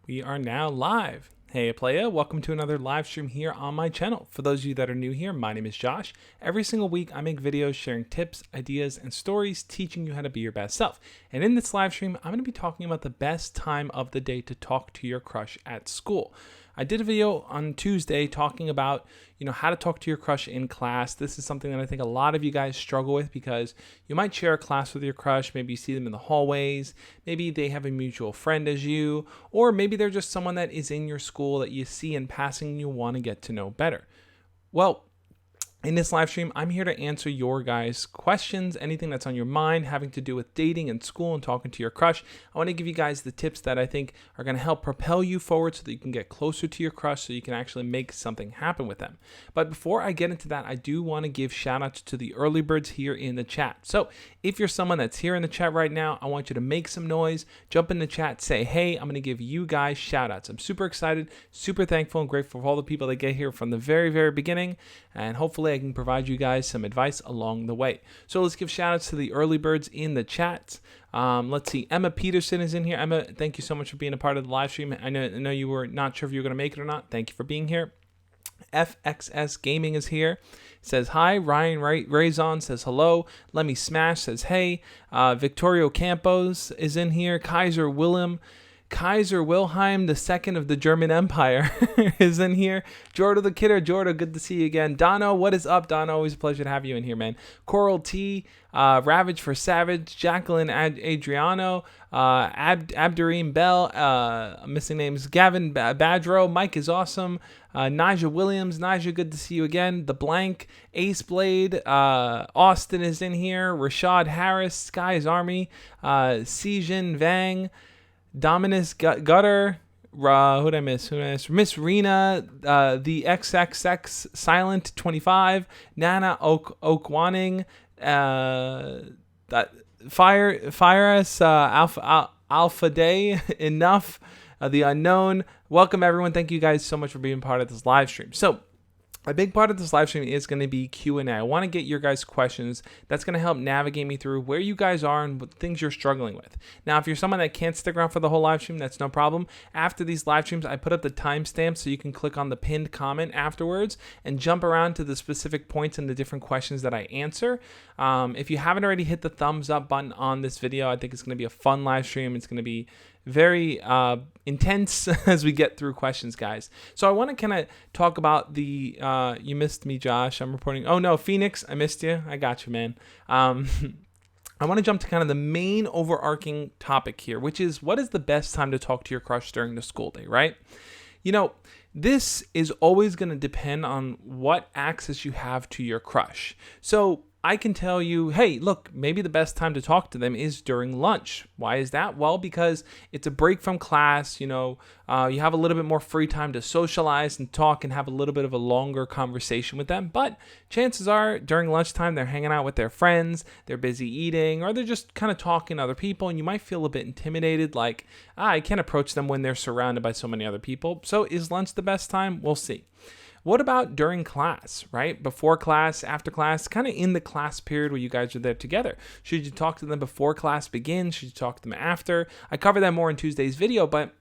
We are now live. Hey playa, welcome to another live stream here on my channel. For those of you that are new here, my name is Josh. Every single week I make videos sharing tips, ideas, and stories teaching you how to be your best self. And in this live stream, I'm going to be talking about the best time of the day to talk to your crush at school. I did a video on Tuesday talking about, how to talk to your crush in class. This is something that I think a lot of you guys struggle with because you might share a class with your crush. Maybe you see them in the hallways. Maybe they have a mutual friend as you, or maybe they're just someone that is in your school that you see in passing and you want to get to know better. Well, in this live stream, I'm here to answer your guys' questions, anything that's on your mind having to do with dating and school and talking to your crush. I want to give you guys the tips that I think are going to help propel you forward so that you can get closer to your crush so you can actually make something happen with them. But before I get into that, I do want to give shout outs to the early birds here in the chat. So if you're someone that's here in the chat right now, I want you to make some noise, jump in the chat, say, hey, I'm going to give you guys shout outs. I'm super excited, super thankful and grateful for all the people that get here from the very, very beginning. And hopefully I can provide you guys some advice along the way. So let's give shout outs to the early birds in the chat. Let's see. Emma Peterson is in here. Emma, thank you so much for being a part of the live stream. I know you were not sure if you were going to make it or not. Thank you for being here. FXS Gaming is here. Says hi. Ryan Raison says hello. Lemmy Smash says hey. Victorio Campos is in here. Kaiser Wilhelm II of the German Empire is in here. Jordo the Kidder. Jordo, good to see you again. Dono, what is up, Dono? Always a pleasure to have you in here, man. Coral T, Ravage for Savage, Jacqueline Adriano, Abdureem Bell, missing names, Gavin Badro, Mike is awesome, Nigel Williams, Nigel, good to see you again. The Blank, Ace Blade, Austin is in here, Rashad Harris, Sky's Army, Sijin Vang, Dominus Gutter, who'd I miss? Miss Rena, the XXX Silent 25, Nana Okwaning, Fire Us, Alpha Day, Enough, The Unknown. Welcome everyone. Thank you guys so much for being part of this live stream. So a big part of this live stream is going to be Q&A. I want to get your guys' questions. That's going to help navigate me through where you guys are and what things you're struggling with. Now, if you're someone that can't stick around for the whole live stream, that's no problem. After these live streams, I put up the timestamp so you can click on the pinned comment afterwards and jump around to the specific points and the different questions that I answer. If you haven't already hit the thumbs up button on this video, I think it's going to be a fun live stream. It's going to be very intense as we get through questions, guys. So I want to kind of talk about the, you missed me, Josh. I'm reporting. Oh no, Phoenix, I missed you. I got you, man. I want to jump to kind of the main overarching topic here, which is what is the best time to talk to your crush during the school day, right? This is always going to depend on what access you have to your crush. So I can tell you, hey, look, maybe the best time to talk to them is during lunch. Why is that? Well, because it's a break from class, you have a little bit more free time to socialize and talk and have a little bit of a longer conversation with them. But chances are during lunchtime, they're hanging out with their friends, they're busy eating, or they're just kind of talking to other people. And you might feel a bit intimidated, like, I can't approach them when they're surrounded by so many other people. So is lunch the best time? We'll see. What about during class, right? Before class, after class, kind of in the class period where you guys are there together. Should you talk to them before class begins? Should you talk to them after? I covered that more in Tuesday's video, but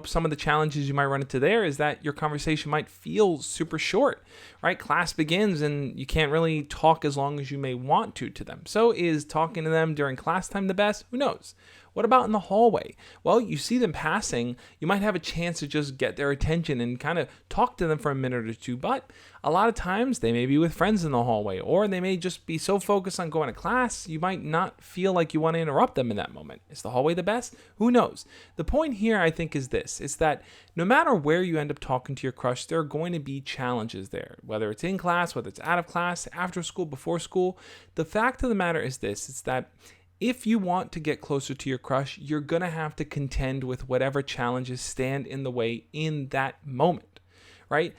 some of the challenges you might run into there is that your conversation might feel super short, right? Class begins and you can't really talk as long as you may want to them. So is talking to them during class time the best? Who knows? What about in the hallway? Well, you see them passing, you might have a chance to just get their attention and kind of talk to them for a minute or two, but a lot of times they may be with friends in the hallway, or they may just be so focused on going to class, you might not feel like you want to interrupt them in that moment. Is the hallway the best? Who knows? The point here, I think, is this, is that no matter where you end up talking to your crush, there are going to be challenges there, whether it's in class, whether it's out of class, after school, before school. The fact of the matter is this, it's that if you want to get closer to your crush, you're going to have to contend with whatever challenges stand in the way in that moment, right?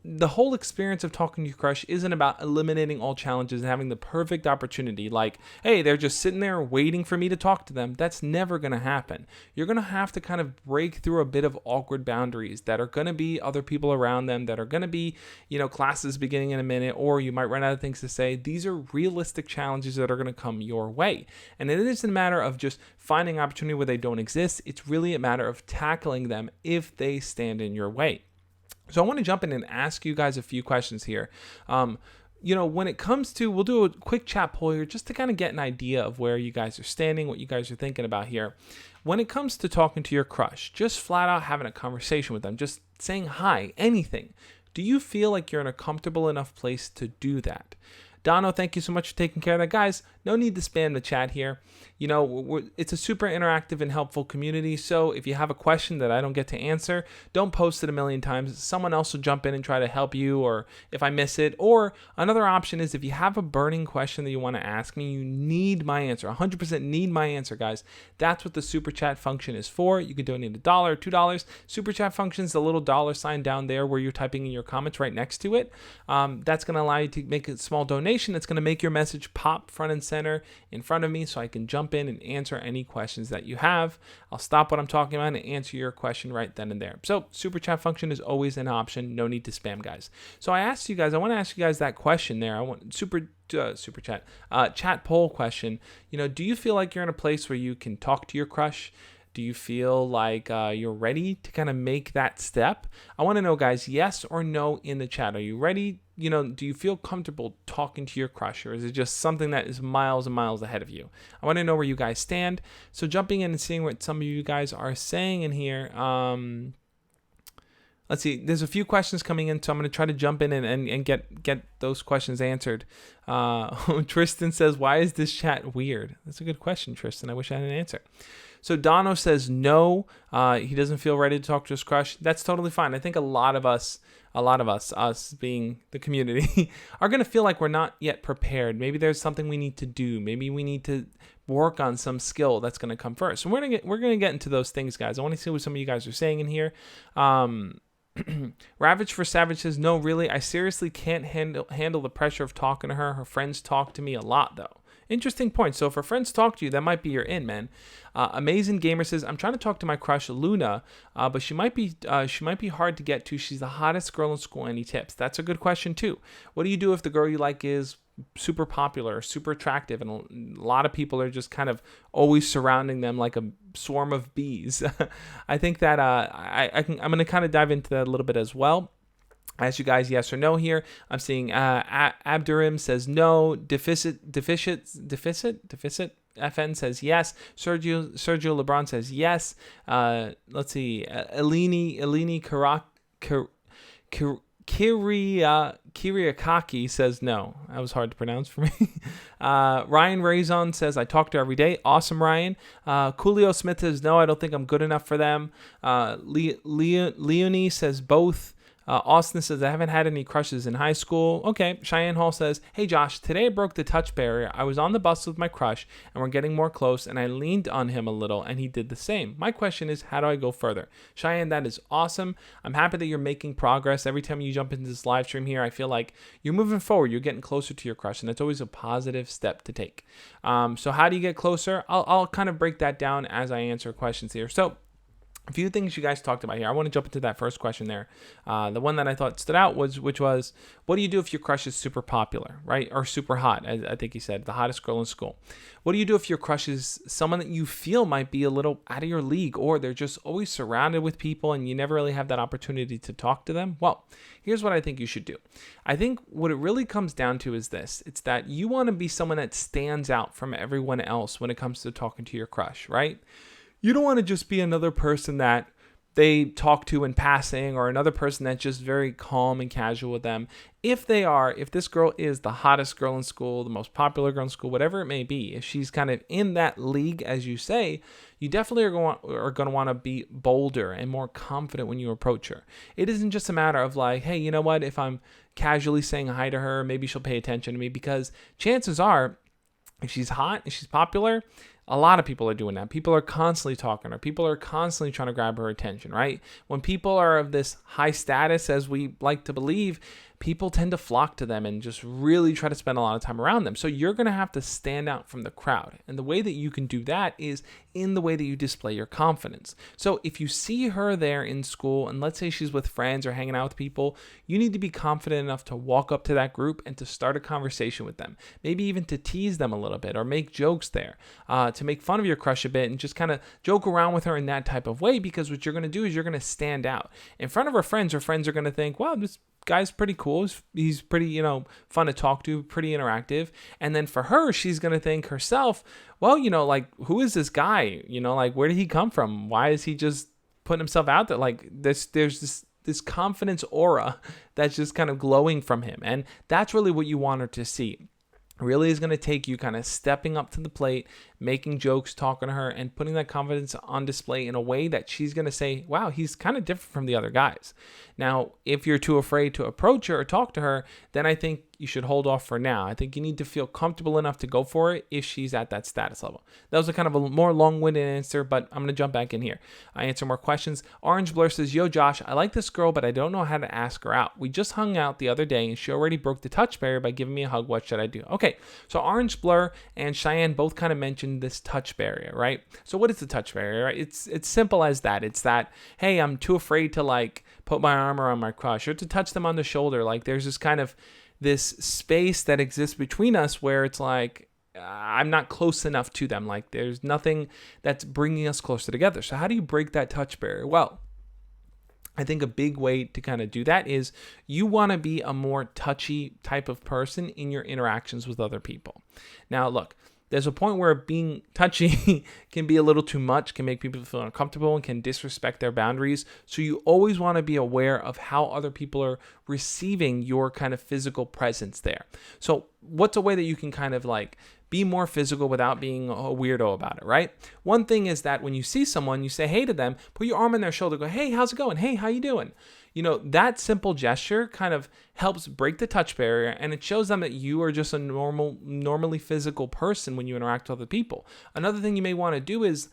the whole experience of talking to your crush isn't about eliminating all challenges and having the perfect opportunity. Like, hey, they're just sitting there waiting for me to talk to them. That's never going to happen. You're going to have to kind of break through a bit of awkward boundaries that are going to be other people around them, that are going to be, classes beginning in a minute, or you might run out of things to say. These are realistic challenges that are going to come your way. And it isn't a matter of just finding opportunity where they don't exist. It's really a matter of tackling them if they stand in your way. So I want to jump in and ask you guys a few questions here. When it comes to, we'll do a quick chat poll here just to kind of get an idea of where you guys are standing, what you guys are thinking about here. When it comes to talking to your crush, just flat out having a conversation with them, just saying hi, anything. Do you feel like you're in a comfortable enough place to do that? Dono, thank you so much for taking care of that. Guys, no need to spam the chat here. It's a super interactive and helpful community, so if you have a question that I don't get to answer, don't post it a million times. Someone else will jump in and try to help you, or if I miss it. Or another option is if you have a burning question that you want to ask me, you need my answer. 100% need my answer, guys. That's what the super chat function is for. You can donate $1, $2. Super chat function is the little $ down there where you're typing in your comments right next to it. That's going to allow you to make a small donation. It's going to make your message pop front and center in front of me so I can jump in and answer any questions that you have. I'll stop what I'm talking about and answer your question right then and there. So super chat function is always an option. No need to spam, guys. So I want to ask you guys that question there. I want super chat poll question. Do you feel like you're in a place where you can talk to your crush? Do you feel like you're ready to kind of make that step? I want to know, guys, yes or no in the chat. Are you ready? Do you feel comfortable talking to your crush, or is it just something that is miles and miles ahead of you? I want to know where you guys stand. So jumping in and seeing what some of you guys are saying in here. Let's see. There's a few questions coming in, so I'm going to try to jump in and get those questions answered. Tristan says, why is this chat weird? That's a good question, Tristan. I wish I had an answer. So Dono says no, he doesn't feel ready to talk to his crush. That's totally fine. I think a lot of us being the community, are going to feel like we're not yet prepared. Maybe there's something we need to do. Maybe we need to work on some skill that's going to come first. And we're going to get into those things, guys. I want to see what some of you guys are saying in here. Ravage for Savage says, no, really, I seriously can't handle the pressure of talking to her. Her friends talk to me a lot, though. Interesting point. So if her friends talk to you, that might be your in, man. Amazing Gamer says, I'm trying to talk to my crush Luna, but she might be hard to get to. She's the hottest girl in school. Any tips? That's a good question too. What do you do if the girl you like is super popular, super attractive, and a lot of people are just kind of always surrounding them like a swarm of bees? I think that I'm going to kind of dive into that a little bit as well. Ask you guys yes or no here. I'm seeing Abdurim says no. Deficit. FN says yes. Sergio LeBron says yes. Let's see. Eleni Kiriakaki says no. That was hard to pronounce for me. Ryan Raison says, I talk to her every day. Awesome, Ryan. Coolio Smith says no, I don't think I'm good enough for them. Leonie says both. Austin says, I haven't had any crushes in high school. Okay. Cheyenne Hall says, hey Josh, today I broke the touch barrier. I was on the bus with my crush and we're getting more close and I leaned on him a little and he did the same. My question is, how do I go further? Cheyenne, that is awesome. I'm happy that you're making progress. Every time you jump into this live stream here, I feel like you're moving forward. You're getting closer to your crush, and that's always a positive step to take. So how do you get closer? I'll kind of break that down as I answer questions here. So a few things you guys talked about here. I want to jump into that first question there. The one that I thought stood out was, what do you do if your crush is super popular, right? Or super hot, as I think he said, the hottest girl in school. What do you do if your crush is someone that you feel might be a little out of your league, or they're just always surrounded with people and you never really have that opportunity to talk to them? Well, here's what I think you should do. I think what it really comes down to is this. It's that you want to be someone that stands out from everyone else when it comes to talking to your crush, right? You don't want to just be another person that they talk to in passing, or another person that's just very calm and casual with them. If this girl is the hottest girl in school, the most popular girl in school, whatever it may be, if she's kind of in that league, as you say, you definitely are going to want to be bolder and more confident when you approach her. It isn't just a matter of like, hey, you know what, if I'm casually saying hi to her, maybe she'll pay attention to me, because chances are, if she's hot, if she's popular, A lot of people are doing that. People are constantly talking to her. People are constantly trying to grab her attention, right? When people are of this high status, as we like to believe, people tend to flock to them and just really try to spend a lot of time around them. So you're going to have to stand out from the crowd. And the way that you can do that is in the way that you display your confidence. So if you see her there in school, and let's say she's with friends or hanging out with people, you need to be confident enough to walk up to that group and to start a conversation with them. Maybe even to tease them a little bit or make jokes there, to make fun of your crush a bit and just kind of joke around with her in that type of way, because what you're going to do is you're going to stand out. In front of her friends are going to think, wow, this guy's pretty cool. He's pretty, fun to talk to, pretty interactive. And then for her, she's going to think herself, well, like, who is this guy? Like, where did he come from? Why is he just putting himself out there? Like, there's this confidence aura that's just kind of glowing from him. And that's really what you want her to see. Really is going to take you kind of stepping up to the plate, making jokes, talking to her, and putting that confidence on display in a way that she's going to say, wow, he's kind of different from the other guys. Now, if you're too afraid to approach her or talk to her, then I think you should hold off for now. I think you need to feel comfortable enough to go for it if she's at that status level. That was a kind of a more long-winded answer, but I'm going to jump back in here. I answer more questions. Orange Blur says, yo, Josh, I like this girl, but I don't know how to ask her out. We just hung out the other day, and she already broke the touch barrier by giving me a hug. What should I do? Okay, so Orange Blur and Cheyenne both kind of mentioned this touch barrier, right? So what is the touch barrier, right? It's simple as that. It's that, hey, I'm too afraid to like put my arm around my crush or to touch them on the shoulder. Like there's this kind of this space that exists between us where it's like, I'm not close enough to them. Like there's nothing that's bringing us closer together. So how do you break that touch barrier? Well, I think a big way to kind of do that is you want to be a more touchy type of person in your interactions with other people. Now, look, there's a point where being touchy can be a little too much, can make people feel uncomfortable, and can disrespect their boundaries. So you always want to be aware of how other people are receiving your kind of physical presence there. So what's a way that you can kind of like be more physical without being a weirdo about it, right? One thing is that when you see someone, you say hey to them, put your arm on their shoulder, go, hey, how's it going? Hey, how you doing? That simple gesture kind of helps break the touch barrier, and it shows them that you are just a normally physical person when you interact with other people. Another thing you may want to do is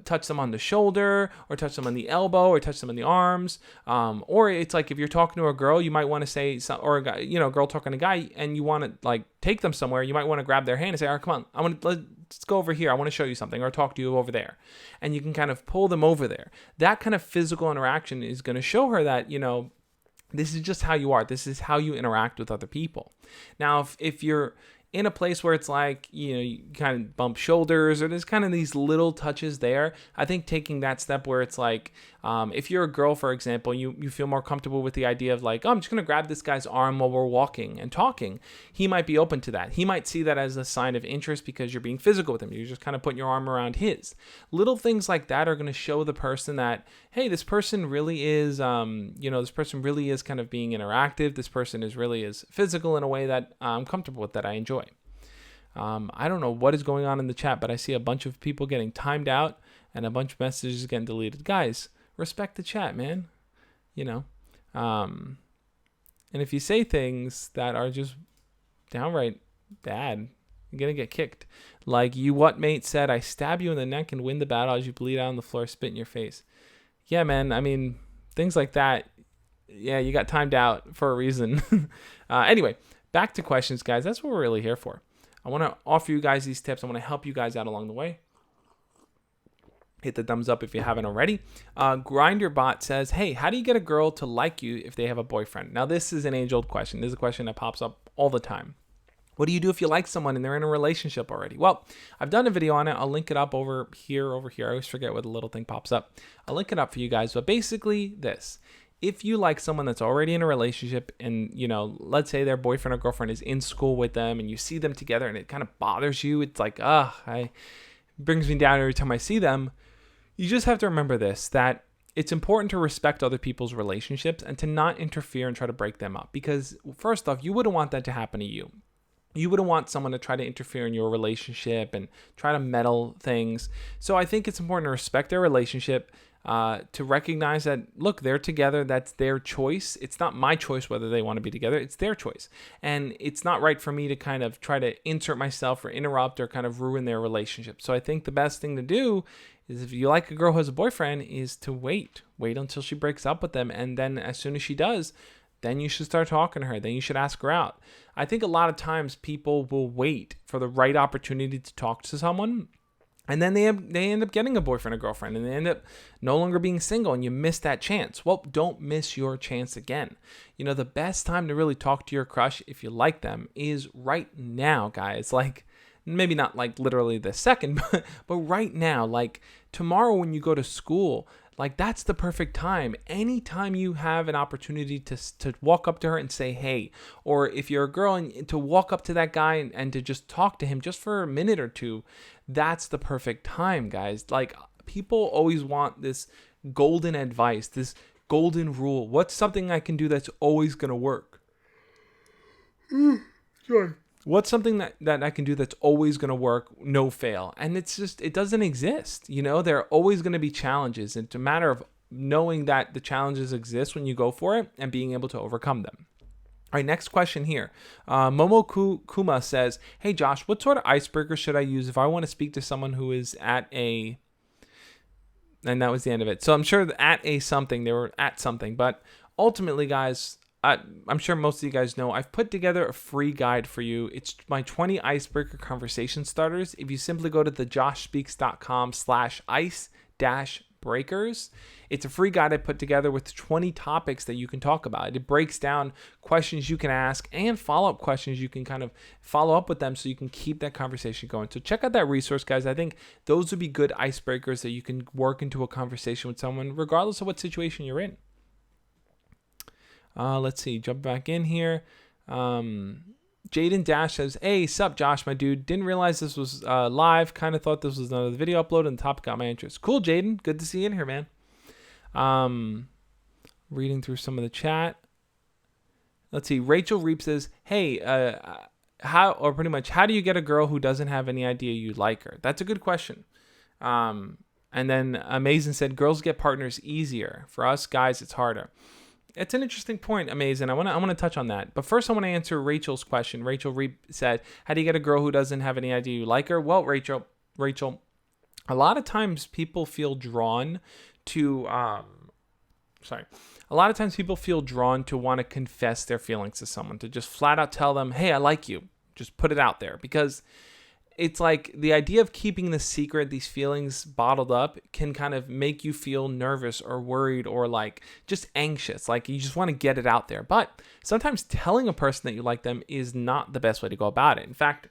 touch them on the shoulder or touch them on the elbow or touch them on the arms. Or it's like if you're talking to a girl, you might want to say, or a guy, a girl talking to a guy, and you want to like take them somewhere, you might want to grab their hand and say, all right, come on, let's go over here. I want to show you something or talk to you over there. And you can kind of pull them over there. That kind of physical interaction is going to show her that, this is just how you are. This is how you interact with other people. Now, if you're in a place where it's like, you kind of bump shoulders or there's kind of these little touches there, I think taking that step where it's like, if you're a girl, for example, you feel more comfortable with the idea of like, oh, I'm just going to grab this guy's arm while we're walking and talking. He might be open to that. He might see that as a sign of interest because you're being physical with him. You're just kind of putting your arm around his. Little things like that are going to show the person that, hey, this person really is, this person really is kind of being interactive. This person really is physical in a way that I'm comfortable with, that I enjoy. I don't know what is going on in the chat, but I see a bunch of people getting timed out and a bunch of messages getting deleted. Guys, respect the chat, man. And if you say things that are just downright bad, you're going to get kicked. Like you, what mate said, I stab you in the neck and win the battle as you bleed out on the floor, spit in your face. Yeah, man. I mean, things like that. Yeah, you got timed out for a reason. Anyway, back to questions, guys. That's what we're really here for. I want to offer you guys these tips. I want to help you guys out along the way. Hit the thumbs up if you haven't already. GrinderBot says, hey, how do you get a girl to like you if they have a boyfriend? Now, this is an age-old question. This is a question that pops up all the time. What do you do if you like someone and they're in a relationship already? Well, I've done a video on it. I'll link it up over here. I always forget what the little thing pops up. I'll link it up for you guys. But basically this. If you like someone that's already in a relationship and, let's say their boyfriend or girlfriend is in school with them and you see them together and it kind of bothers you, it's like, it brings me down every time I see them. You just have to remember this, that it's important to respect other people's relationships and to not interfere and try to break them up. Because first off, you wouldn't want that to happen to you. you wouldn't want someone to try to interfere in your relationship and try to meddle things. So I think it's important to respect their relationship, to recognize that, look, they're together. That's their choice. It's not my choice whether they want to be together. It's their choice. And it's not right for me to kind of try to insert myself or interrupt or kind of ruin their relationship. So I think the best thing to do is, if you like a girl who has a boyfriend, is to wait until she breaks up with them. And then as soon as she does, then you should start talking to her. Then you should ask her out. I think a lot of times people will wait for the right opportunity to talk to someone, and then they end up getting a boyfriend or girlfriend, and they end up no longer being single, and you miss that chance. Well, don't miss your chance again. The best time to really talk to your crush, if you like them, is right now, guys. Like, maybe not like literally the second, but right now, like tomorrow when you go to school. Like, that's the perfect time. Anytime you have an opportunity to walk up to her and say, hey, or if you're a girl, and to walk up to that guy and to just talk to him just for a minute or two, that's the perfect time, guys. Like, people always want this golden advice, this golden rule. What's something I can do that's always going to work? Sure. What's something that I can do that's always going to work, no fail? And it's just, it doesn't exist. There are always going to be challenges. It's a matter of knowing that the challenges exist when you go for it and being able to overcome them. All right, next question here. Momo Kuma says, hey, Josh, what sort of icebreaker should I use if I want to speak to someone who is at a... And that was the end of it. So I'm sure at a something, they were at something. But ultimately, guys... I'm sure most of you guys know, I've put together a free guide for you. It's my 20 icebreaker conversation starters. If you simply go to thejoshspeaks.com/ice-breakers, it's a free guide I put together with 20 topics that you can talk about. It breaks down questions you can ask and follow-up questions you can kind of follow up with them so you can keep that conversation going. So check out that resource, guys. I think those would be good icebreakers that you can work into a conversation with someone regardless of what situation you're in. Let's see, jump back in here. Jaden Dash says, hey, sup, Josh, my dude. Didn't realize this was live. Kind of thought this was another video upload, and the topic got my interest. Cool, Jaden. Good to see you in here, man. Reading through some of the chat. Let's see. Rachel Reap says, hey, how do you get a girl who doesn't have any idea you like her? That's a good question. And then Amazing said, girls get partners easier. For us guys, it's harder. It's an interesting point, Amazing. I want to touch on that. But first, I want to answer Rachel's question. Rachel Reap said, how do you get a girl who doesn't have any idea you like her? Well, Rachel, a lot of times people feel drawn to, want to confess their feelings to someone, to just flat out tell them, hey, I like you. Just put it out there, because it's like the idea of keeping the secret, these feelings bottled up, can kind of make you feel nervous or worried or like just anxious. Like you just want to get it out there. But sometimes telling a person that you like them is not the best way to go about it. In fact,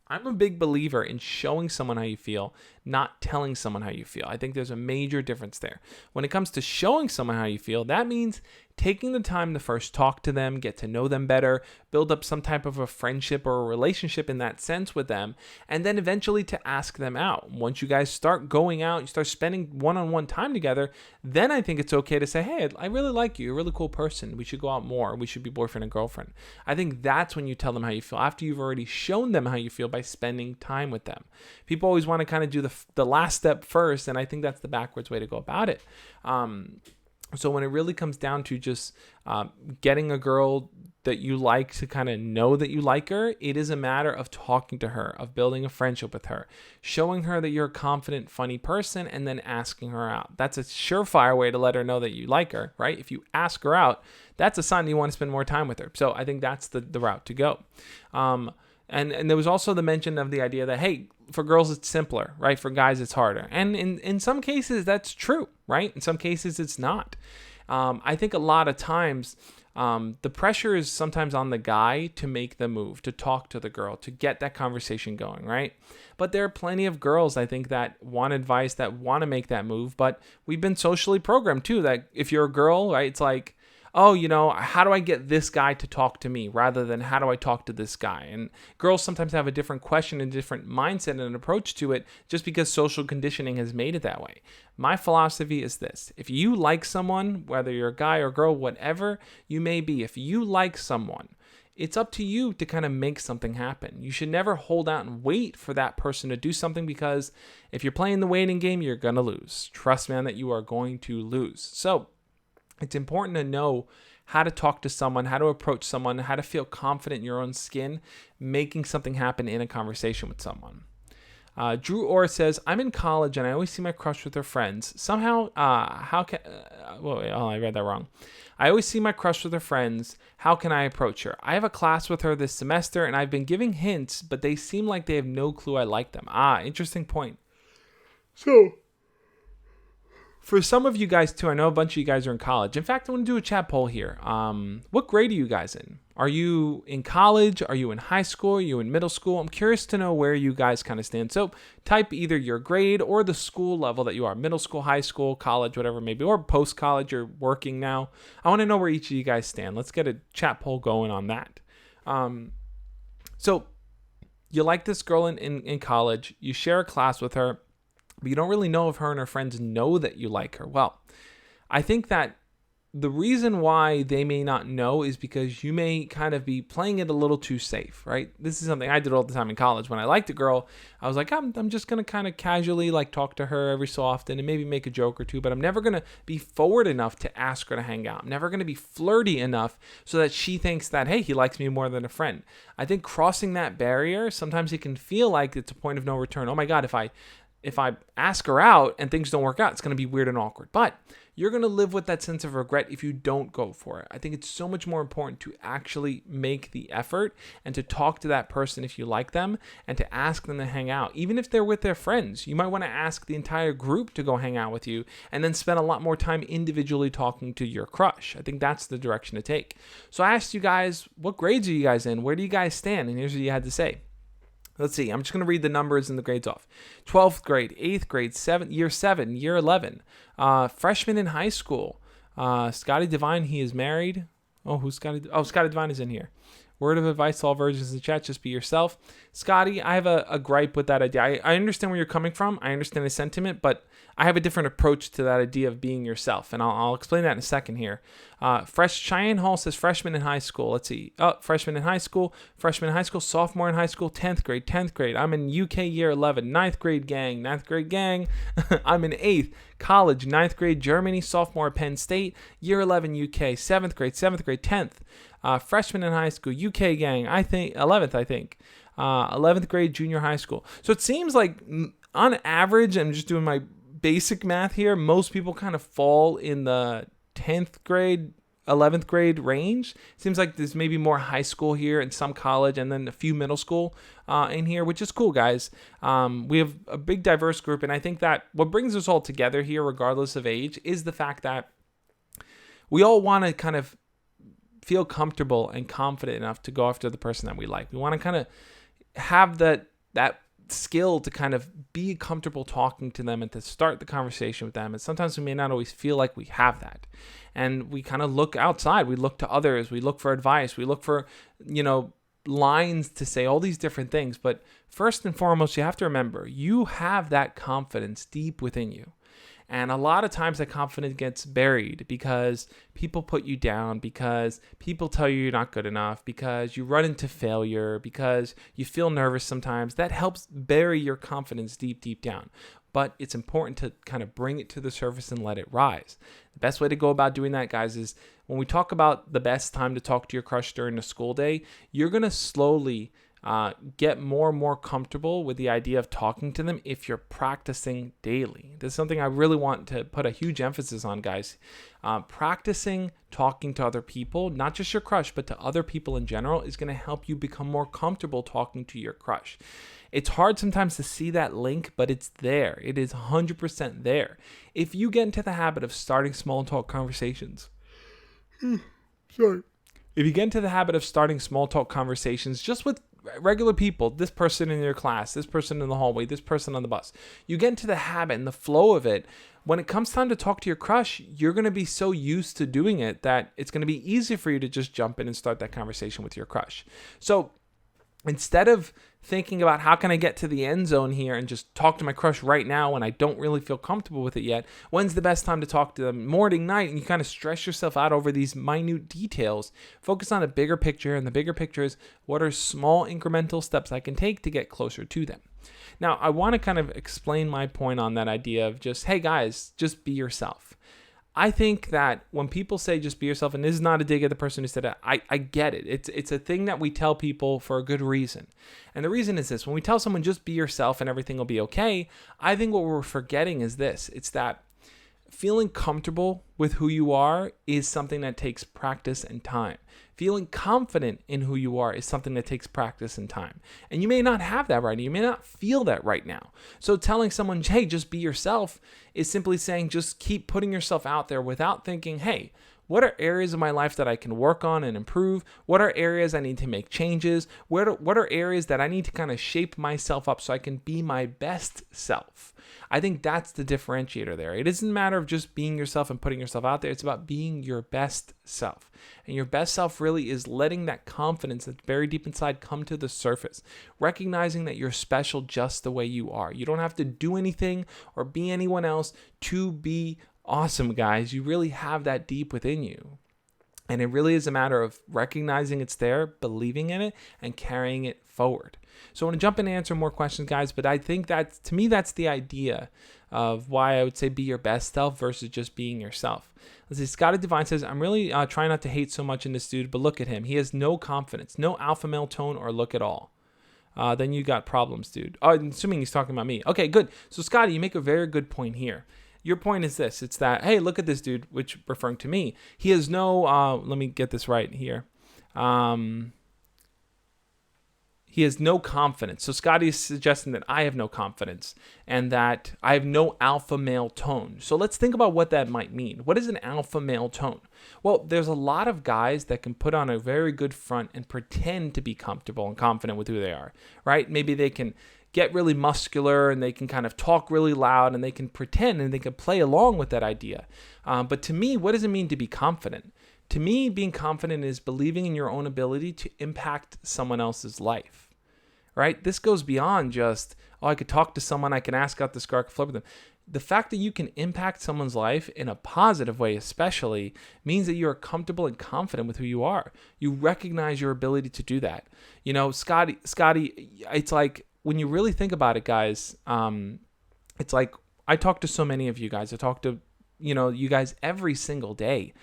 I'm a big believer in showing someone how you feel, not telling someone how you feel. I think there's a major difference there. When it comes to showing someone how you feel, that means taking the time to first talk to them, get to know them better, build up some type of a friendship or a relationship in that sense with them, and then eventually to ask them out. Once you guys start going out, you start spending one-on-one time together, then I think it's okay to say, hey, I really like you. You're a really cool person. We should go out more. We should be boyfriend and girlfriend. I think that's when you tell them how you feel, after you've already shown them how you feel by spending time with them. People always want to kind of do the last step first, and I think that's the backwards way to go about it. So when it really comes down to just getting a girl that you like to kind of know that you like her, it is a matter of talking to her, of building a friendship with her, showing her that you're a confident, funny person, and then asking her out. That's a surefire way to let her know that you like her, right? If you ask her out, that's a sign that you want to spend more time with her. So I think that's the route to go. And there was also the mention of the idea that, hey, for girls, it's simpler, right? For guys, it's harder. And in some cases, that's true, right? In some cases, it's not. I think a lot of times, the pressure is sometimes on the guy to make the move, to talk to the girl, to get that conversation going, right? But there are plenty of girls, I think, that want advice, that want to make that move. But we've been socially programmed, too, that if you're a girl, right, it's like, oh, how do I get this guy to talk to me rather than how do I talk to this guy? And girls sometimes have a different question and different mindset and an approach to it just because social conditioning has made it that way. My philosophy is this. If you like someone, whether you're a guy or girl, whatever you may be, if you like someone, it's up to you to kind of make something happen. You should never hold out and wait for that person to do something, because if you're playing the waiting game, you're going to lose. Trust, man, that you are going to lose. So it's important to know how to talk to someone, how to approach someone, how to feel confident in your own skin, making something happen in a conversation with someone. Drew Orr says, I'm in college and I always see my crush with her friends. Somehow, I read that wrong. I always see my crush with her friends. How can I approach her? I have a class with her this semester and I've been giving hints, but they seem like they have no clue I like them. Interesting point. So, for some of you guys too, I know a bunch of you guys are in college. In fact, I want to do a chat poll here. What grade are you guys in? Are you in college? Are you in high school? Are you in middle school? I'm curious to know where you guys kind of stand. So type either your grade or the school level that you are. Middle school, high school, college, whatever it may be, or post-college, you're working now. I want to know where each of you guys stand. Let's get a chat poll going on that. So you like this girl in college. You share a class with her, but you don't really know if her and her friends know that you like her. Well, I think that the reason why they may not know is because you may kind of be playing it a little too safe, right? This is something I did all the time in college. When I liked a girl, I was like, I'm just going to kind of casually like talk to her every so often and maybe make a joke or two, but I'm never going to be forward enough to ask her to hang out. I'm never going to be flirty enough so that she thinks that, hey, he likes me more than a friend. I think crossing that barrier, sometimes it can feel like it's a point of no return. Oh my God, if I ask her out and things don't work out, it's going to be weird and awkward. But you're going to live with that sense of regret if you don't go for it. I think it's so much more important to actually make the effort and to talk to that person if you like them and to ask them to hang out. Even if they're with their friends, you might want to ask the entire group to go hang out with you and then spend a lot more time individually talking to your crush. I think that's the direction to take. So I asked you guys, what grades are you guys in? Where do you guys stand? And here's what you had to say. Let's see. I'm just going to read the numbers and the grades off. 12th grade, 8th grade, year 7, year 11. Freshman in high school. Scotty Devine, he is married. Oh, who's Scotty? Oh, Scotty Devine is in here. Word of advice to all virgins in the chat, just be yourself. Scotty, I have a gripe with that idea. I understand where you're coming from. I understand the sentiment, but I have a different approach to that idea of being yourself, and I'll explain that in a second here. Cheyenne Hall says freshman in high school. Let's see. Freshman in high school, sophomore in high school, 10th grade. I'm in UK year 11, 9th grade gang. I'm in 8th, college, 9th grade, Germany, sophomore at Penn State, year 11 UK, 7th grade, 10th. Freshman in high school, UK gang, 11th, 11th grade, junior high school. So it seems like on average, I'm just doing my basic math here, most people kind of fall in the 10th grade, 11th grade range. Seems like there's maybe more high school here and some college and then a few middle school in here, which is cool, guys. We have a big diverse group, and I think that what brings us all together here, regardless of age, is the fact that we all want to kind of feel comfortable and confident enough to go after the person that we like. We want to kind of have that skill to kind of be comfortable talking to them and to start the conversation with them. And sometimes we may not always feel like we have that. And we kind of look outside. We look to others. We look for advice. We look for, lines to say, all these different things. But first and foremost, you have to remember, you have that confidence deep within you. And a lot of times that confidence gets buried because people put you down, because people tell you you're not good enough, because you run into failure, because you feel nervous sometimes. That helps bury your confidence deep, deep down. But it's important to kind of bring it to the surface and let it rise. The best way to go about doing that, guys, is when we talk about the best time to talk to your crush during a school day, you're going to slowly get more and more comfortable with the idea of talking to them if you're practicing daily. This is something I really want to put a huge emphasis on, guys. Practicing talking to other people, not just your crush, but to other people in general, is going to help you become more comfortable talking to your crush. It's hard sometimes to see that link, but it's there. It is 100% there. If you get into the habit of starting small talk conversations, If you get into the habit of starting small talk conversations just with regular people, this person in your class, this person in the hallway, this person on the bus, you get into the habit and the flow of it. When it comes time to talk to your crush, you're going to be so used to doing it that it's going to be easy for you to just jump in and start that conversation with your crush. So instead of thinking about how can I get to the end zone here and just talk to my crush right now when I don't really feel comfortable with it yet. When's the best time to talk to them? Morning, night, and you kind of stress yourself out over these minute details. Focus on a bigger picture, and the bigger picture is what are small incremental steps I can take to get closer to them. Now, I want to kind of explain my point on that idea of just, hey guys, just be yourself. I think that when people say just be yourself, and this is not a dig at the person who said it, I get it. It's a thing that we tell people for a good reason. And the reason is this: when we tell someone just be yourself and everything will be okay, I think what we're forgetting is this. It's that feeling comfortable with who you are is something that takes practice and time. Feeling confident in who you are is something that takes practice and time. And you may not have that right now. You may not feel that right now. So telling someone, hey, just be yourself is simply saying just keep putting yourself out there without thinking, hey, what are areas of my life that I can work on and improve? What are areas I need to make changes? What are areas that I need to kind of shape myself up so I can be my best self? I think that's the differentiator there. It doesn't matter of just being yourself and putting yourself out there. It's about being your best self. And your best self really is letting that confidence that's buried deep inside come to the surface. Recognizing that you're special just the way you are. You don't have to do anything or be anyone else to be awesome, guys. You really have that deep within you. And it really is a matter of recognizing it's there, believing in it, and carrying it forward. So I want to jump in and answer more questions, guys, but I think that, to me, that's the idea of why I would say be your best self versus just being yourself. Let's see, Scotty Divine says, I'm really trying not to hate so much in this dude, but look at him. He has no confidence, no alpha male tone or look at all. Then you got problems, dude. Oh, I'm assuming he's talking about me. Okay, good. So Scotty, you make a very good point here. Your point is this. It's that, hey, look at this dude, which referring to me. He has no, let me get this right here. He has no confidence. So Scotty is suggesting that I have no confidence and that I have no alpha male tone. So let's think about what that might mean. What is an alpha male tone? Well, there's a lot of guys that can put on a very good front and pretend to be comfortable and confident with who they are, right? Maybe they can get really muscular and they can kind of talk really loud and they can pretend and they can play along with that idea. But to me, what does it mean to be confident? To me, being confident is believing in your own ability to impact someone else's life, right? This goes beyond just, oh, I could talk to someone, I can ask out this car, I can flip with them. The fact that you can impact someone's life in a positive way especially means that you're comfortable and confident with who you are. You recognize your ability to do that. You know, Scotty, it's like, when you really think about it, guys, it's like I talk to so many of you guys. I talk to, you guys every single day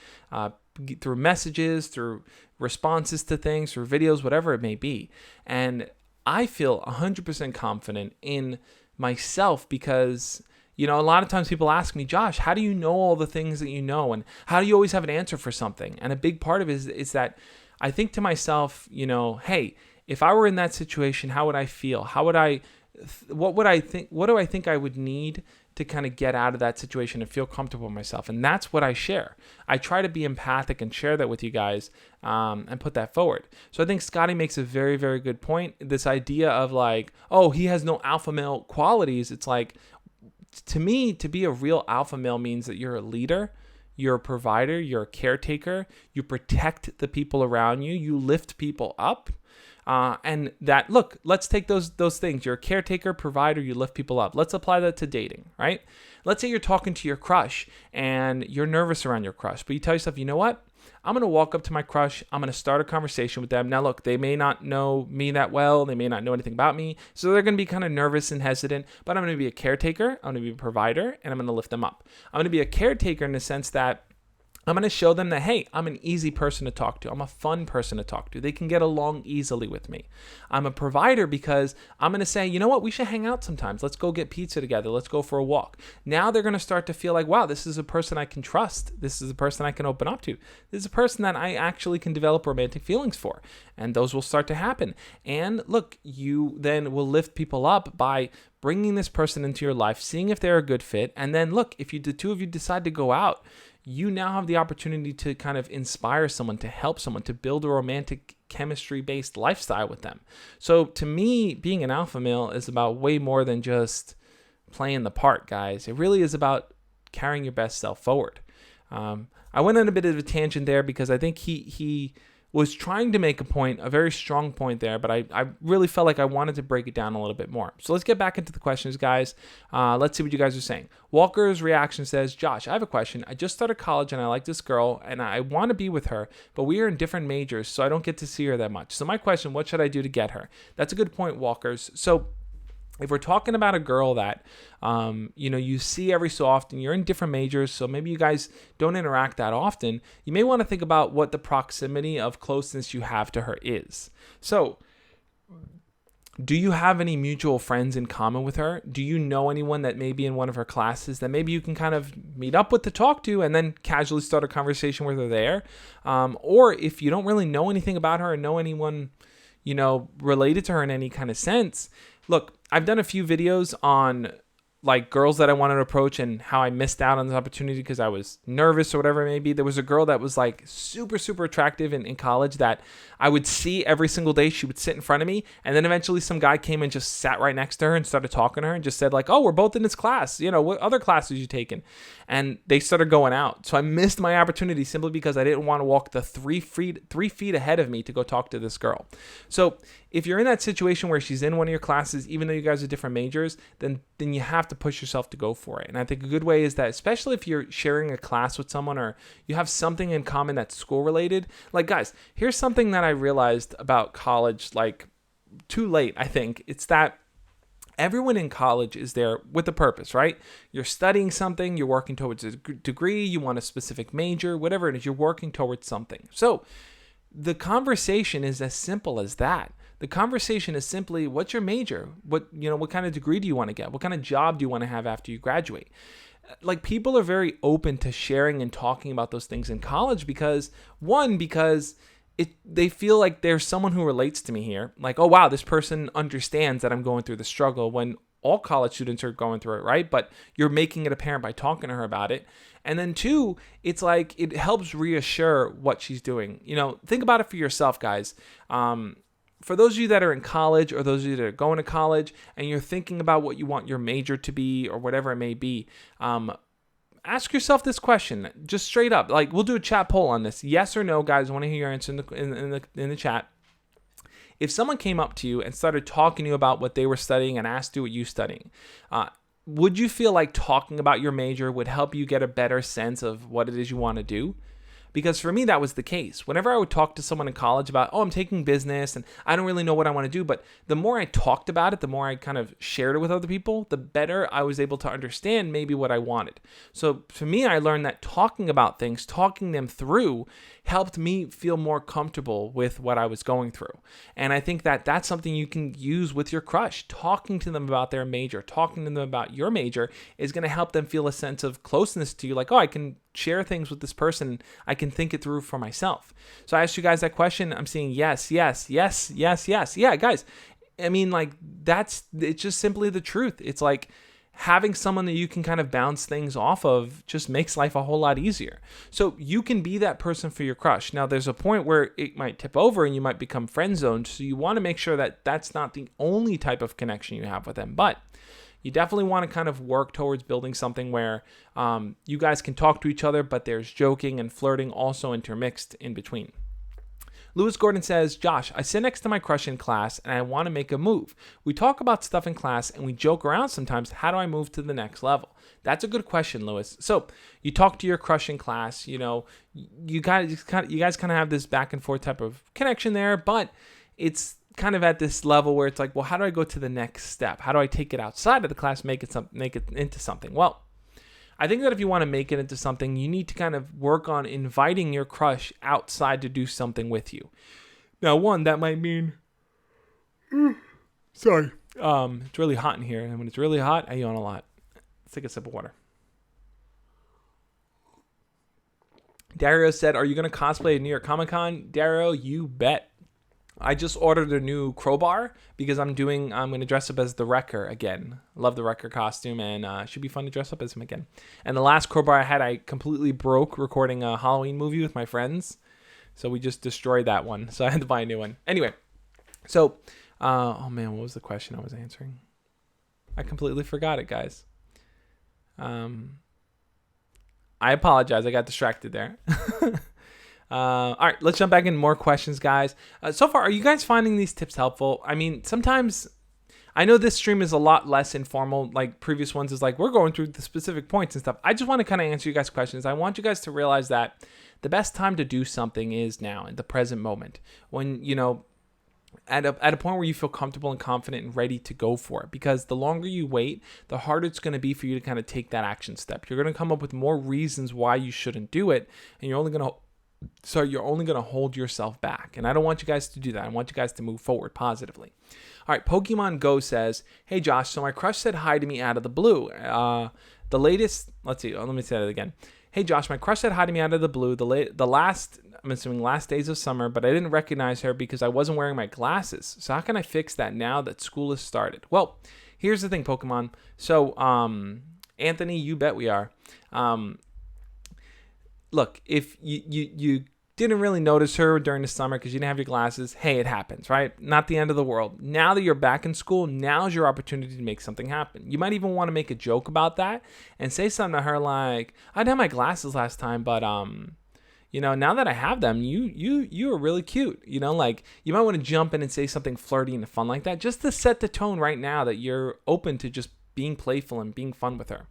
through messages, through responses to things, through videos, whatever it may be. And I feel 100% confident in myself because, a lot of times people ask me, Josh, how do you know all the things that you know? And how do you always have an answer for something? And a big part of it is that I think to myself, hey, if I were in that situation, how would I feel? What do I think I would need to kind of get out of that situation and feel comfortable with myself? And that's what I share. I try to be empathic and share that with you guys and put that forward. So I think Scotty makes a very, very good point. This idea of like, oh, he has no alpha male qualities. It's like, to me, to be a real alpha male means that you're a leader, you're a provider, you're a caretaker, you protect the people around you, you lift people up. And that, look, let's take those things. You're a caretaker, provider, you lift people up. Let's apply that to dating, right? Let's say you're talking to your crush and you're nervous around your crush, but you tell yourself, you know what? I'm going to walk up to my crush. I'm going to start a conversation with them. Now, look, they may not know me that well. They may not know anything about me. So they're going to be kind of nervous and hesitant, but I'm going to be a caretaker. I'm going to be a provider, and I'm going to lift them up. I'm going to be a caretaker in the sense that I'm going to show them that, hey, I'm an easy person to talk to. I'm a fun person to talk to. They can get along easily with me. I'm a provider because I'm going to say, you know what? We should hang out sometimes. Let's go get pizza together. Let's go for a walk. Now they're going to start to feel like, wow, this is a person I can trust. This is a person I can open up to. This is a person that I actually can develop romantic feelings for. And those will start to happen. And look, you then will lift people up by bringing this person into your life, seeing if they're a good fit. And then look, if the two of you decide to go out, you now have the opportunity to kind of inspire someone, to help someone, to build a romantic chemistry-based lifestyle with them. So to me, being an alpha male is about way more than just playing the part, guys. It really is about carrying your best self forward. I went on a bit of a tangent there because I think he was trying to make a point, a very strong point there, but I really felt like I wanted to break it down a little bit more. So let's get back into the questions, guys. Let's see what you guys are saying. Walker's reaction says, Josh, I have a question. I just started college and I like this girl and I want to be with her, but we are in different majors, so I don't get to see her that much. So my question, what should I do to get her? That's a good point, Walkers. So if we're talking about a girl that, you see every so often, you're in different majors, so maybe you guys don't interact that often, you may want to think about what the proximity of closeness you have to her is. So, do you have any mutual friends in common with her? Do you know anyone that may be in one of her classes that maybe you can kind of meet up with to talk to and then casually start a conversation with her there? Or if you don't really know anything about her or know anyone, related to her in any kind of sense, look, I've done a few videos on like girls that I wanted to approach and how I missed out on this opportunity because I was nervous or whatever it may be. There was a girl that was like super, super attractive in college that I would see every single day. She would sit in front of me. And then eventually some guy came and just sat right next to her and started talking to her and just said like, oh, we're both in this class. What other classes you taken? And they started going out. So I missed my opportunity simply because I didn't want to walk the 3 feet ahead of me to go talk to this girl. So if you're in that situation where she's in one of your classes, even though you guys are different majors, then you have to push yourself to go for it. And I think a good way is that, especially if you're sharing a class with someone or you have something in common that's school related. Like, guys, here's something that I realized about college, like too late, I think. It's that everyone in college is there with a purpose, right? You're studying something, you're working towards a degree, you want a specific major, whatever it is, you're working towards something. So the conversation is as simple as that. The conversation is simply, what's your major? What kind of degree do you want to get? What kind of job do you want to have after you graduate? Like, people are very open to sharing and talking about those things in college because they feel like there's someone who relates to me here. Like, oh, wow, this person understands that I'm going through the struggle, when all college students are going through it, right? But you're making it apparent by talking to her about it. And then 2, it's like it helps reassure what she's doing. Think about it for yourself, guys. For those of you that are in college or those of you that are going to college and you're thinking about what you want your major to be or whatever it may be, ask yourself this question, just straight up. Like, we'll do a chat poll on this. Yes or no, guys. I want to hear your answer in the chat. If someone came up to you and started talking to you about what they were studying and asked you what you're studying, would you feel like talking about your major would help you get a better sense of what it is you want to do? Because for me, that was the case. Whenever I would talk to someone in college about, I'm taking business and I don't really know what I want to do, but the more I talked about it, the more I kind of shared it with other people, the better I was able to understand maybe what I wanted. So for me, I learned that talking about things, talking them through, helped me feel more comfortable with what I was going through. And I think that that's something you can use with your crush. Talking to them about their major, talking to them about your major is going to help them feel a sense of closeness to you. Like, I can share things with this person. I can think it through for myself. So I asked you guys that question. I'm seeing yes. Yeah, guys. I mean, like, it's just simply the truth. It's like having someone that you can kind of bounce things off of just makes life a whole lot easier. So you can be that person for your crush. Now, there's a point where it might tip over and you might become friend zoned. So you want to make sure that that's not the only type of connection you have with them. But you definitely want to kind of work towards building something where you guys can talk to each other, but there's joking and flirting also intermixed in between. Lewis Gordon says, Josh, I sit next to my crush in class and I want to make a move. We talk about stuff in class and we joke around sometimes. How do I move to the next level? That's a good question, Lewis. So you talk to your crush in class, you guys kind of have this back and forth type of connection there, but it's kind of at this level where it's like, well, how do I go to the next step? How do I take it outside of the class, make it into something? Well, I think that if you want to make it into something, you need to kind of work on inviting your crush outside to do something with you. Now, one, that might mean, it's really hot in here. And when it's really hot, I yawn a lot. Let's take a sip of water. Dario said, are you going to cosplay at New York Comic Con? Dario, you bet. I just ordered a new crowbar because I'm going to dress up as the Wrecker again. Love the Wrecker costume, and should be fun to dress up as him again. And the last crowbar I had, I completely broke recording a Halloween movie with my friends. So we just destroyed that one. So I had to buy a new one. Anyway, so, oh man, what was the question I was answering? I completely forgot it, guys. I apologize. I got distracted there. All right, let's jump back in more questions, guys. So far, are you guys finding these tips helpful? I mean, sometimes I know this stream is a lot less informal, like previous ones is like, we're going through the specific points and stuff. I just want to kind of answer you guys' questions. I want you guys to realize that the best time to do something is now, in the present moment, when, at a point where you feel comfortable and confident and ready to go for it. Because the longer you wait, the harder it's going to be for you to kind of take that action step. You're going to come up with more reasons why you shouldn't do it, and you're only going to hold yourself back. And I don't want you guys to do that. I want you guys to move forward positively. All right, Pokemon Go says, hey Josh, so my crush said hi to me out of the blue. Let me say that again. Hey Josh, my crush said hi to me out of the blue I'm assuming last days of summer, but I didn't recognize her because I wasn't wearing my glasses. So how can I fix that now that school has started? Well, here's the thing, Pokemon. So, Anthony, you bet we are. Look, if you didn't really notice her during the summer because you didn't have your glasses, hey, it happens, right? Not the end of the world. Now that you're back in school, now's your opportunity to make something happen. You might even want to make a joke about that and say something to her like, I didn't have my glasses last time, but now that I have them, you are really cute. Like you might want to jump in and say something flirty and fun like that, just to set the tone right now that you're open to just being playful and being fun with her.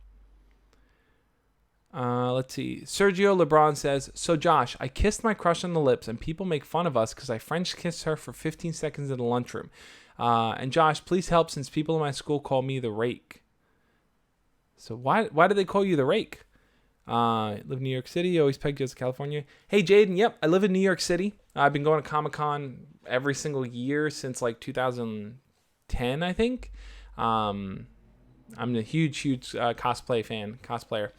Let's see. Sergio LeBron says, so Josh, I kissed my crush on the lips and people make fun of us because I French kissed her for 15 seconds in the lunchroom. And Josh, please help since people in my school call me the rake. So why do they call you the rake? Live in New York City, always pegged you as California. Hey Jaden, yep, I live in New York City. I've been going to Comic-Con every single year since like 2010, I think. I'm a huge cosplayer.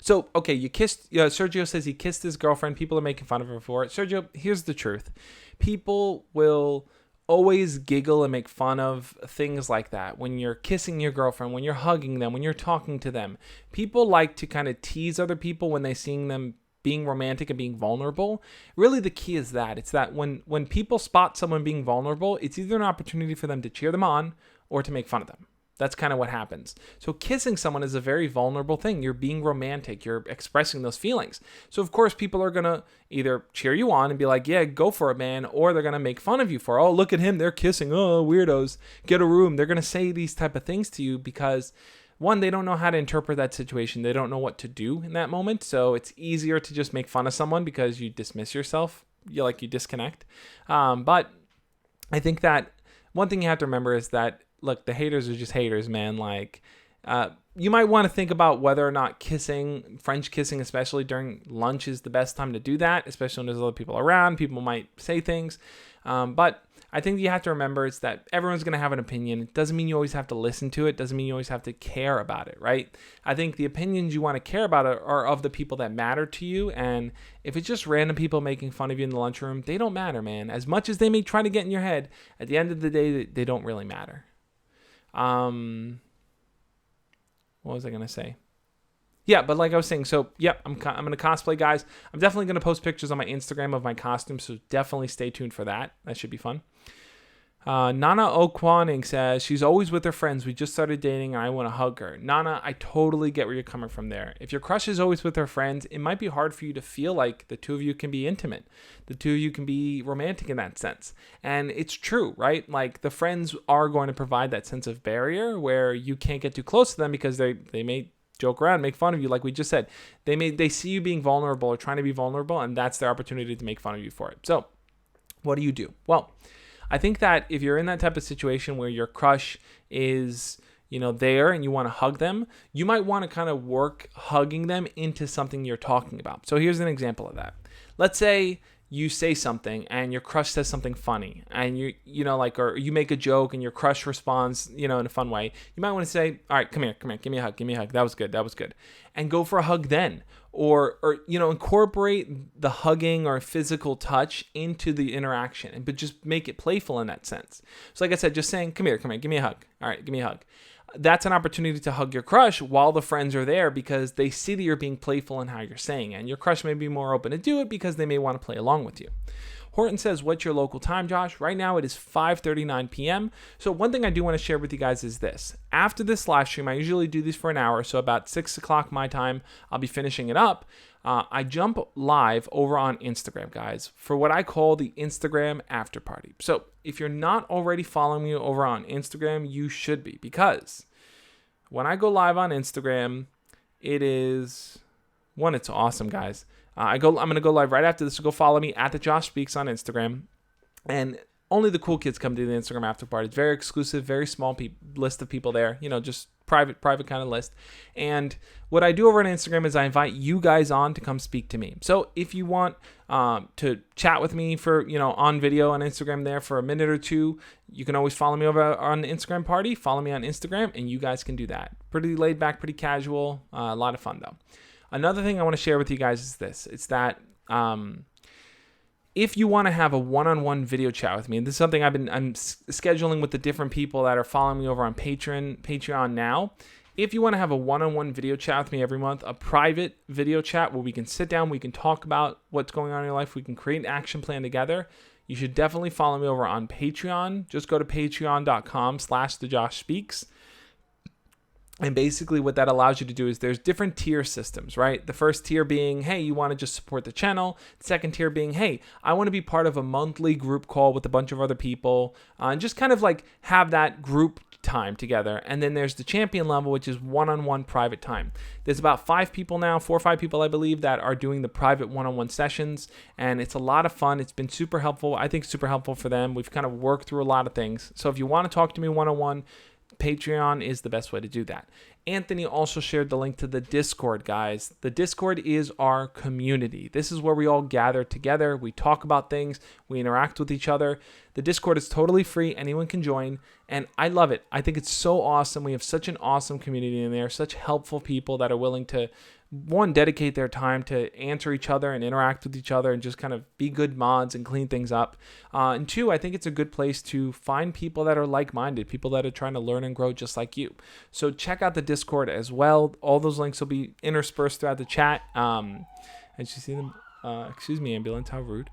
So, okay, you kissed, Sergio says he kissed his girlfriend. People are making fun of her for it. Sergio, here's the truth. People will always giggle and make fun of things like that. When you're kissing your girlfriend, when you're hugging them, when you're talking to them, people like to kind of tease other people when they're seeing them being romantic and being vulnerable. Really, the key is that it's that when people spot someone being vulnerable, it's either an opportunity for them to cheer them on or to make fun of them. That's kind of what happens. So kissing someone is a very vulnerable thing. You're being romantic. You're expressing those feelings. So of course, people are going to either cheer you on and be like, yeah, go for it, man. Or they're going to make fun of you for, oh, look at him. They're kissing. Oh, weirdos. Get a room. They're going to say these type of things to you because, one, they don't know how to interpret that situation. They don't know what to do in that moment. So it's easier to just make fun of someone because you dismiss yourself. You disconnect. But I think that one thing you have to remember is that, look, the haters are just haters, man. You might want to think about whether or not French kissing, especially during lunch, is the best time to do that, especially when there's other people around. People might say things. But I think you have to remember is that everyone's going to have an opinion. It doesn't mean you always have to listen to it. Doesn't mean you always have to care about it, right? I think the opinions you want to care about are of the people that matter to you. And if it's just random people making fun of you in the lunchroom, they don't matter, man. As much as they may try to get in your head, at the end of the day, they don't really matter. What was I going to say? Yeah, but like I was saying, so, yep, I'm going to cosplay, guys. I'm definitely going to post pictures on my Instagram of my costume, so definitely stay tuned for that. That should be fun. Nana Okwaning says, she's always with her friends. We just started dating, and I want to hug her. Nana, I totally get where you're coming from there. If your crush is always with her friends, it might be hard for you to feel like the two of you can be intimate. The two of you can be romantic in that sense. And it's true, right? Like, the friends are going to provide that sense of barrier where you can't get too close to them because they may joke around, make fun of you, like we just said. They see you being vulnerable or trying to be vulnerable, and that's their opportunity to make fun of you for it. So, what do you do? Well, I think that if you're in that type of situation where your crush is, there and you want to hug them, you might want to kind of work hugging them into something you're talking about. So here's an example of that. Let's say you say something and your crush says something funny and or you make a joke and your crush responds, in a fun way. You might want to say, all right, come here, give me a hug. That was good. And go for a hug then. Or incorporate the hugging or physical touch into the interaction, but just make it playful in that sense. So like I said, just saying, come here, give me a hug. All right, give me a hug. That's an opportunity to hug your crush while the friends are there because they see that you're being playful in how you're saying it. And your crush may be more open to do it because they may want to play along with you. Horton says, what's your local time, Josh? Right now it is 5:39 p.m. So one thing I do want to share with you guys is this. After this live stream, I usually do these for an hour. So about 6 o'clock my time, I'll be finishing it up. I jump live over on Instagram, guys, for what I call the Instagram after party. So if you're not already following me over on Instagram, you should be, because when I go live on Instagram, it's awesome, guys. I'm going to go live right after this. So go follow me at the Josh Speaks on Instagram. And only the cool kids come to the Instagram after party. It's very exclusive, very small list of people there, just private kind of list. And what I do over on Instagram is I invite you guys on to come speak to me. So if you want to chat with me for, on video on Instagram there for a minute or two, you can always follow me over on the Instagram party. Follow me on Instagram and you guys can do that. Pretty laid back, pretty casual, a lot of fun though. Another thing I want to share with you guys is this. It's that if you want to have a one-on-one video chat with me, and this is something I'm scheduling with the different people that are following me over on Patreon now. If you want to have a one-on-one video chat with me every month, a private video chat where we can sit down, we can talk about what's going on in your life, we can create an action plan together, you should definitely follow me over on Patreon. Just go to patreon.com/thejoshspeaks. And basically what that allows you to do is there's different tier systems, right? The first tier being, hey, you want to just support the channel. The second tier being, hey, I want to be part of a monthly group call with a bunch of other people and just kind of like have that group time together. And then there's the champion level, which is one-on-one private time. There's about 4 or 5 people, I believe, that are doing the private one-on-one sessions. And it's a lot of fun. It's been super helpful. I think super helpful for them. We've kind of worked through a lot of things. So if you want to talk to me one-on-one, Patreon is the best way to do that. Anthony also shared the link to the Discord, guys. The Discord is our community. This is where we all gather together. We talk about things. We interact with each other. The Discord is totally free. Anyone can join. And I love it. I think it's so awesome. We have such an awesome community in there. Such helpful people that are willing to, one, dedicate their time to answer each other and interact with each other and just kind of be good mods and clean things up. And 2, I think it's a good place to find people that are like-minded, people that are trying to learn and grow just like you. So check out the Discord as well. All those links will be interspersed throughout the chat. And you see them. Excuse me, ambulance. How rude.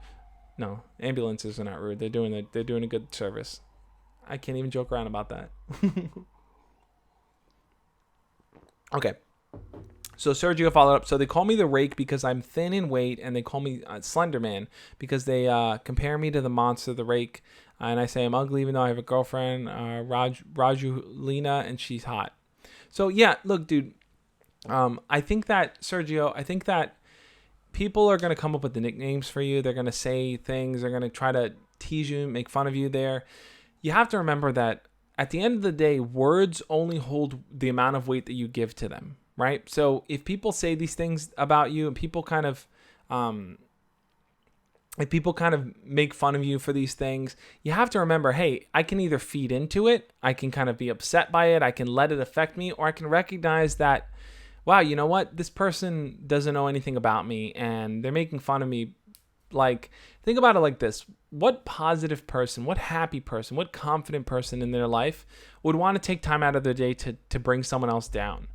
No, ambulances are not rude. They're doing a good service. I can't even joke around about that. Okay. So Sergio followed up. So they call me the Rake because I'm thin in weight, and they call me Slender Man because they compare me to the monster, the Rake. And I say I'm ugly even though I have a girlfriend, Rajulina, and she's hot. So yeah, look, dude. I think that people are going to come up with the nicknames for you. They're going to say things. They're going to try to tease you, make fun of you there. You have to remember that at the end of the day, words only hold the amount of weight that you give to them. Right? So if people say these things about you and people kind of make fun of you for these things, you have to remember, hey, I can either feed into it, I can kind of be upset by it, I can let it affect me, or I can recognize that, wow, you know what? This person doesn't know anything about me and they're making fun of me. Like, think about it like this. What positive person, what happy person, what confident person in their life would want to take time out of their day to bring someone else down?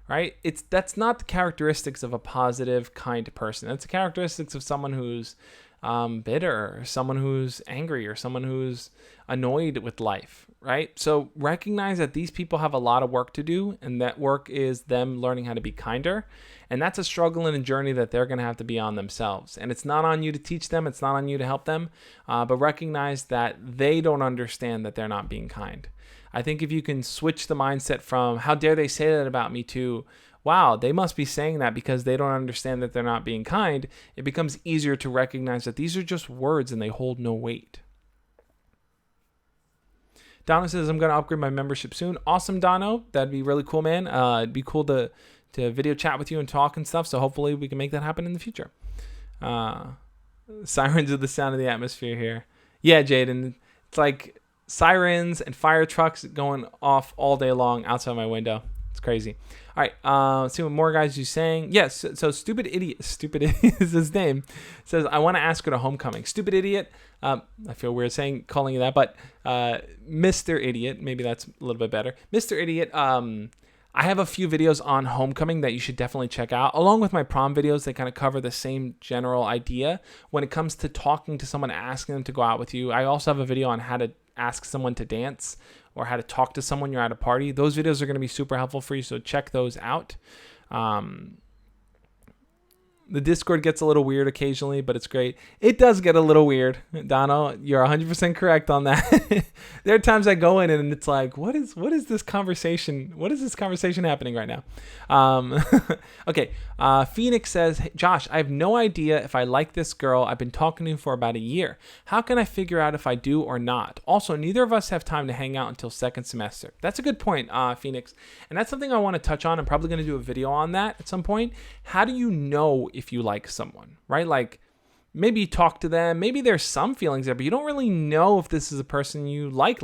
Right? That's not the characteristics of a positive, kind person. That's the characteristics of someone who's bitter, or someone who's angry, or someone who's annoyed with life. Right? So recognize that these people have a lot of work to do, and that work is them learning how to be kinder. And that's a struggle and a journey that they're going to have to be on themselves. And it's not on you to teach them. It's not on you to help them. But recognize that they don't understand that they're not being kind. I think if you can switch the mindset from how dare they say that about me to, wow, they must be saying that because they don't understand that they're not being kind, it becomes easier to recognize that these are just words and they hold no weight. Dono says, I'm going to upgrade my membership soon. Awesome, Dono. That'd be really cool, man. It'd be cool to video chat with you and talk and stuff. So hopefully we can make that happen in the future. Sirens are the sound of the atmosphere here. Yeah, Jaden. It's like sirens and fire trucks going off all day long outside my window. It's crazy. All right, let's see what more guys are saying. Yes, so Stupid Idiot is his name. Says, I want to ask her to homecoming. Stupid Idiot. I feel weird calling you that, but Mr. Idiot, maybe that's a little bit better. Mr. Idiot, I have a few videos on homecoming that you should definitely check out, along with my prom videos. They kind of cover the same general idea when it comes to talking to someone, asking them to go out with you. I also have a video on how to ask someone to dance or how to talk to someone you're at a party. Those videos are going to be super helpful for you, so check those out. The Discord gets a little weird occasionally, but it's great. It does get a little weird. Donald, you're 100% correct on that. There are times I go in and it's like, what is this conversation? What is this conversation happening right now? Okay. Phoenix says, hey, Josh, I have no idea if I like this girl I've been talking to for about a year. How can I figure out if I do or not? Also, neither of us have time to hang out until second semester. That's a good point, Phoenix. And that's something I want to touch on. I'm probably going to do a video on that at some point. How do you know if you like someone, right? Like maybe you talk to them, maybe there's some feelings there, but you don't really know if this is a person you like.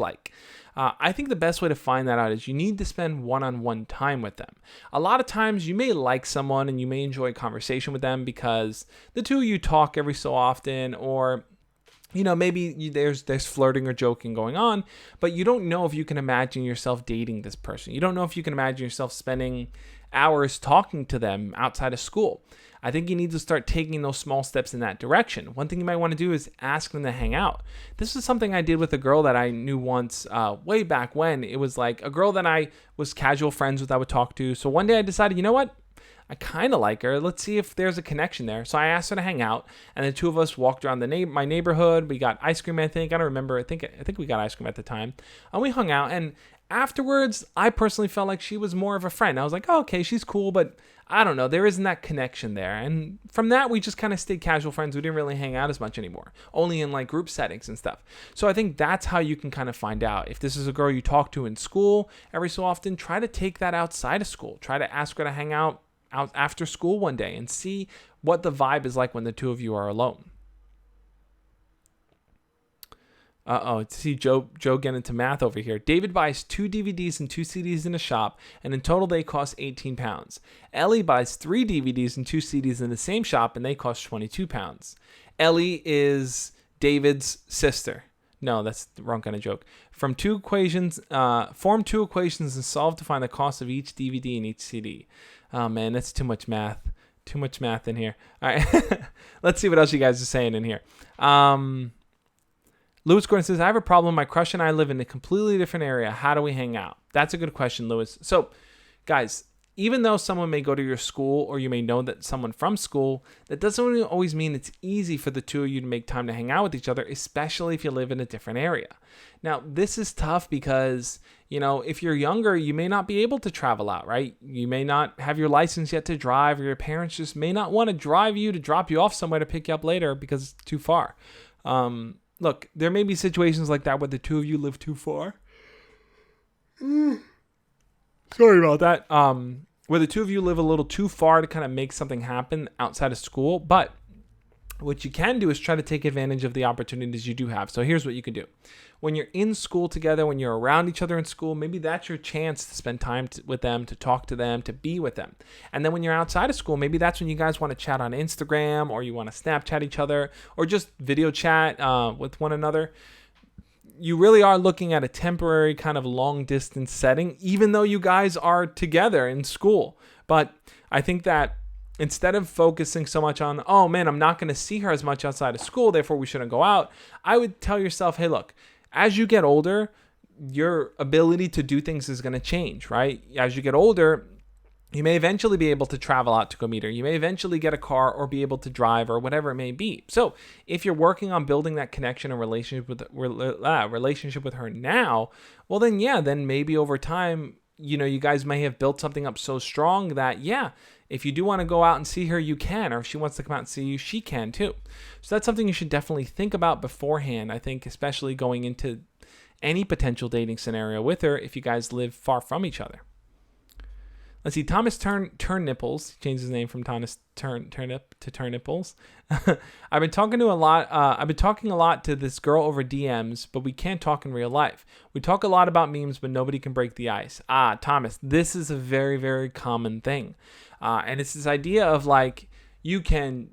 I think the best way to find that out is you need to spend one-on-one time with them. A lot of times you may like someone and you may enjoy a conversation with them because the two of you talk every so often, or maybe there's flirting or joking going on, but you don't know if you can imagine yourself dating this person. You don't know if you can imagine yourself spending hours talking to them outside of school. I think you need to start taking those small steps in that direction. One thing you might want to do is ask them to hang out. This is something I did with a girl that I knew once, way back when. It was like a girl that I was casual friends with, I would talk to. So one day I decided, you know what? I kind of like her. Let's see if there's a connection there. So I asked her to hang out, and the two of us walked around my neighborhood. We got ice cream, I think. I don't remember. I think we got ice cream at the time. And we hung out, and afterwards, I personally felt like she was more of a friend. I was like, oh, okay, she's cool, but I don't know. There isn't that connection there. And from that, we just kind of stayed casual friends. We didn't really hang out as much anymore, only in like group settings and stuff. So I think that's how you can kind of find out. If this is a girl you talk to in school every so often, try to take that outside of school. Try to ask her to hang out after school one day and see what the vibe is like when the two of you are alone. See Joe getting into math over here. David buys 2 DVDs and 2 CDs in a shop, and in total they cost 18 pounds. Ellie buys 3 DVDs and 2 CDs in the same shop, and they cost 22 pounds. Ellie is David's sister. No, that's the wrong kind of joke. Form 2 equations and solve to find the cost of each DVD and each CD. Oh man, that's too much math. Too much math in here. All right, let's see what else you guys are saying in here. Lewis Gordon says, I have a problem. My crush and I live in a completely different area. How do we hang out? That's a good question, Lewis. So, guys, even though someone may go to your school or you may know that someone from school, that doesn't always mean it's easy for the two of you to make time to hang out with each other, especially if you live in a different area. Now, this is tough because, if you're younger, you may not be able to travel out, right? You may not have your license yet to drive, or your parents just may not want to drive you to drop you off somewhere to pick you up later because it's too far. Look, there may be situations like that where the two of you live too far. Sorry about that. Where the two of you live a little too far to kind of make something happen outside of school. But what you can do is try to take advantage of the opportunities you do have. So here's what you can do. When you're in school together, when you're around each other in school, maybe that's your chance to spend time with them, to talk to them, to be with them. And then when you're outside of school, maybe that's when you guys want to chat on Instagram, or you want to Snapchat each other, or just video chat with one another. You really are looking at a temporary kind of long distance setting, even though you guys are together in school. But I think that instead of focusing so much on, oh man, I'm not going to see her as much outside of school, therefore we shouldn't go out, I would tell yourself, hey, look, as you get older, your ability to do things is going to change, right? As you get older, you may eventually be able to travel out to go meet her. You may eventually get a car or be able to drive or whatever it may be. So if you're working on building that connection and relationship with her now, well then maybe over time, you guys may have built something up so strong that, if you do want to go out and see her, you can. Or if she wants to come out and see you, she can too. So that's something you should definitely think about beforehand, I think, especially going into any potential dating scenario with her if you guys live far from each other. Let's see, Thomas Turnipples, changed his name from Thomas Turnip to Turnipples. I've been talking a lot to this girl over DMs, but we can't talk in real life. We talk a lot about memes, but nobody can break the ice. Thomas, this is a very, very common thing. And it's this idea of like, you can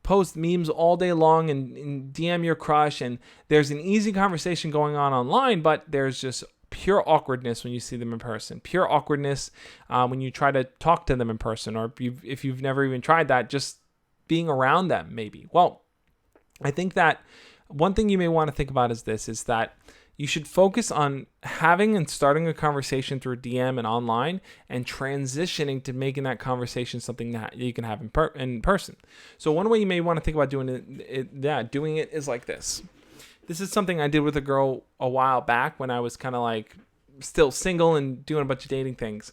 post memes all day long and DM your crush, and there's an easy conversation going on online, but there's just pure awkwardness when you see them in person, pure awkwardness when you try to talk to them in person, or if you've never even tried that, just being around them maybe. Well, I think that one thing you may want to think about is that you should focus on having and starting a conversation through DM and online, and transitioning to making that conversation something that you can have in person. So one way you may want to think about doing it is like this. This is something I did with a girl a while back when I was kind of like still single and doing a bunch of dating things.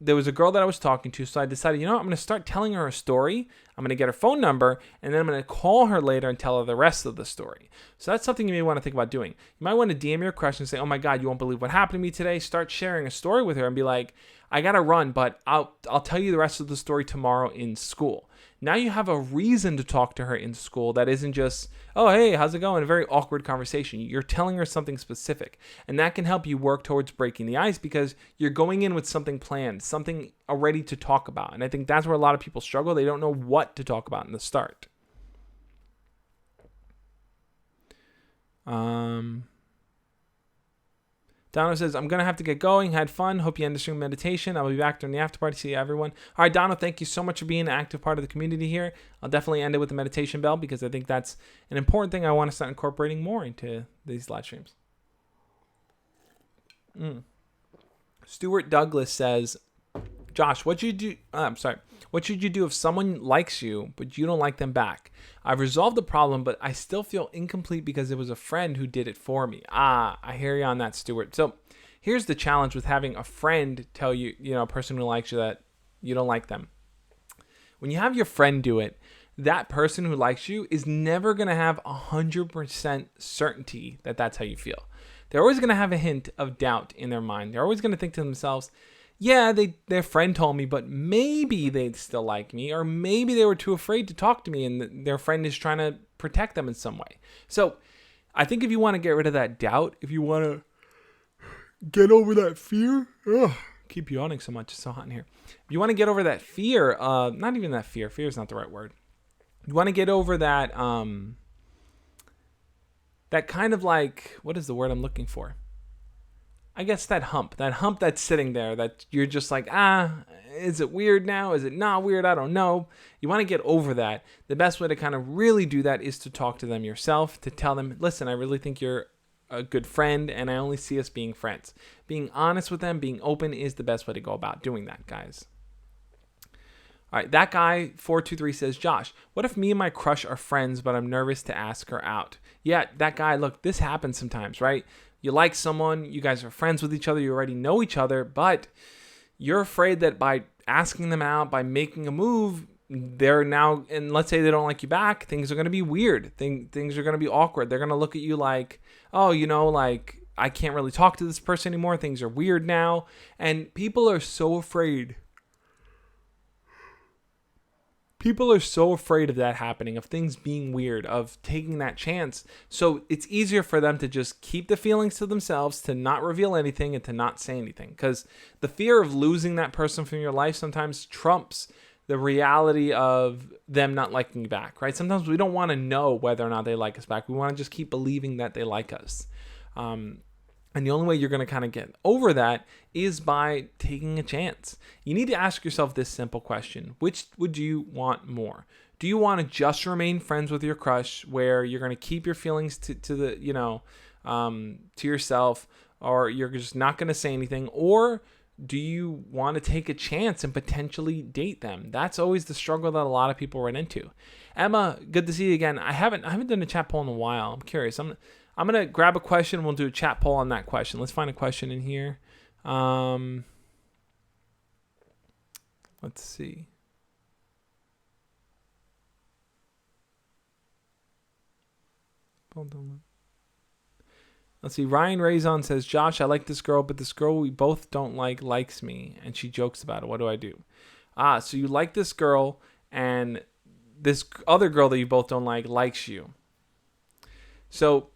There was a girl that I was talking to, so I decided, I'm going to start telling her a story. I'm going to get her phone number, and then I'm going to call her later and tell her the rest of the story. So that's something you may want to think about doing. You might want to DM your crush and say, oh my God, you won't believe what happened to me today. Start sharing a story with her and be like, I got to run, but I'll tell you the rest of the story tomorrow in school. Now you have a reason to talk to her in school that isn't just, oh, hey, how's it going? A very awkward conversation. You're telling her something specific. And that can help you work towards breaking the ice because you're going in with something planned, something already to talk about. And I think that's where a lot of people struggle. They don't know what to talk about in the start. Dono says, I'm going to have to get going. Had fun. Hope you end the stream meditation. I'll be back during the after party. See you, everyone. All right, Dono, thank you so much for being an active part of the community here. I'll definitely end it with the meditation bell because I think that's an important thing I want to start incorporating more into these live streams. Stuart Douglas says, Josh, what should you do if someone likes you, but you don't like them back? I've resolved the problem, but I still feel incomplete because it was a friend who did it for me. I hear you on that, Stuart. So here's the challenge with having a friend tell you, a person who likes you, that you don't like them. When you have your friend do it, that person who likes you is never going to have 100% certainty that that's how you feel. They're always going to have a hint of doubt in their mind. They're always going to think to themselves, yeah, their friend told me, but maybe they'd still like me, or maybe they were too afraid to talk to me and their friend is trying to protect them in some way. So I think if you want to get rid of that doubt, if you want to get over that fear, keep yawning so much, it's so hot in here. If you want to get over that fear, not even that fear is not the right word. You want to get over that, that kind of like, what is the word I'm looking for? I guess that hump that's sitting there that you're just like, is it weird now? Is it not weird? I don't know. You want to get over that. The best way to kind of really do that is to talk to them yourself, to tell them, listen, I really think you're a good friend and I only see us being friends. Being honest with them, being open is the best way to go about doing that, guys. All right, that guy 423 says, Josh, what if me and my crush are friends, but I'm nervous to ask her out? Yeah, that guy, look, this happens sometimes, right? You like someone, you guys are friends with each other, you already know each other, but you're afraid that by asking them out, by making a move, they're now, and let's say they don't like you back, things are going to be weird. Things are going to be awkward. They're going to look at you like, oh, like, I can't really talk to this person anymore. Things are weird now. And people are so afraid. People are so afraid of that happening, of things being weird, of taking that chance. So it's easier for them to just keep the feelings to themselves, to not reveal anything and to not say anything. Because the fear of losing that person from your life sometimes trumps the reality of them not liking you back, right? Sometimes we don't want to know whether or not they like us back. We want to just keep believing that they like us. And the only way you're going to kind of get over that is by taking a chance. You need to ask yourself this simple question. Which would you want more? Do you want to just remain friends with your crush where you're going to keep your feelings to yourself, or you're just not going to say anything? Or do you want to take a chance and potentially date them? That's always the struggle that a lot of people run into. Emma, good to see you again. I haven't done a chat poll in a while. I'm curious. I'm going to grab a question. We'll do a chat poll on that question. Let's find a question in here. Let's see. Let's see. Ryan Razon says, Josh, I like this girl, but this girl we both don't like likes me, and she jokes about it. What do I do? So you like this girl, and this other girl that you both don't like likes you. So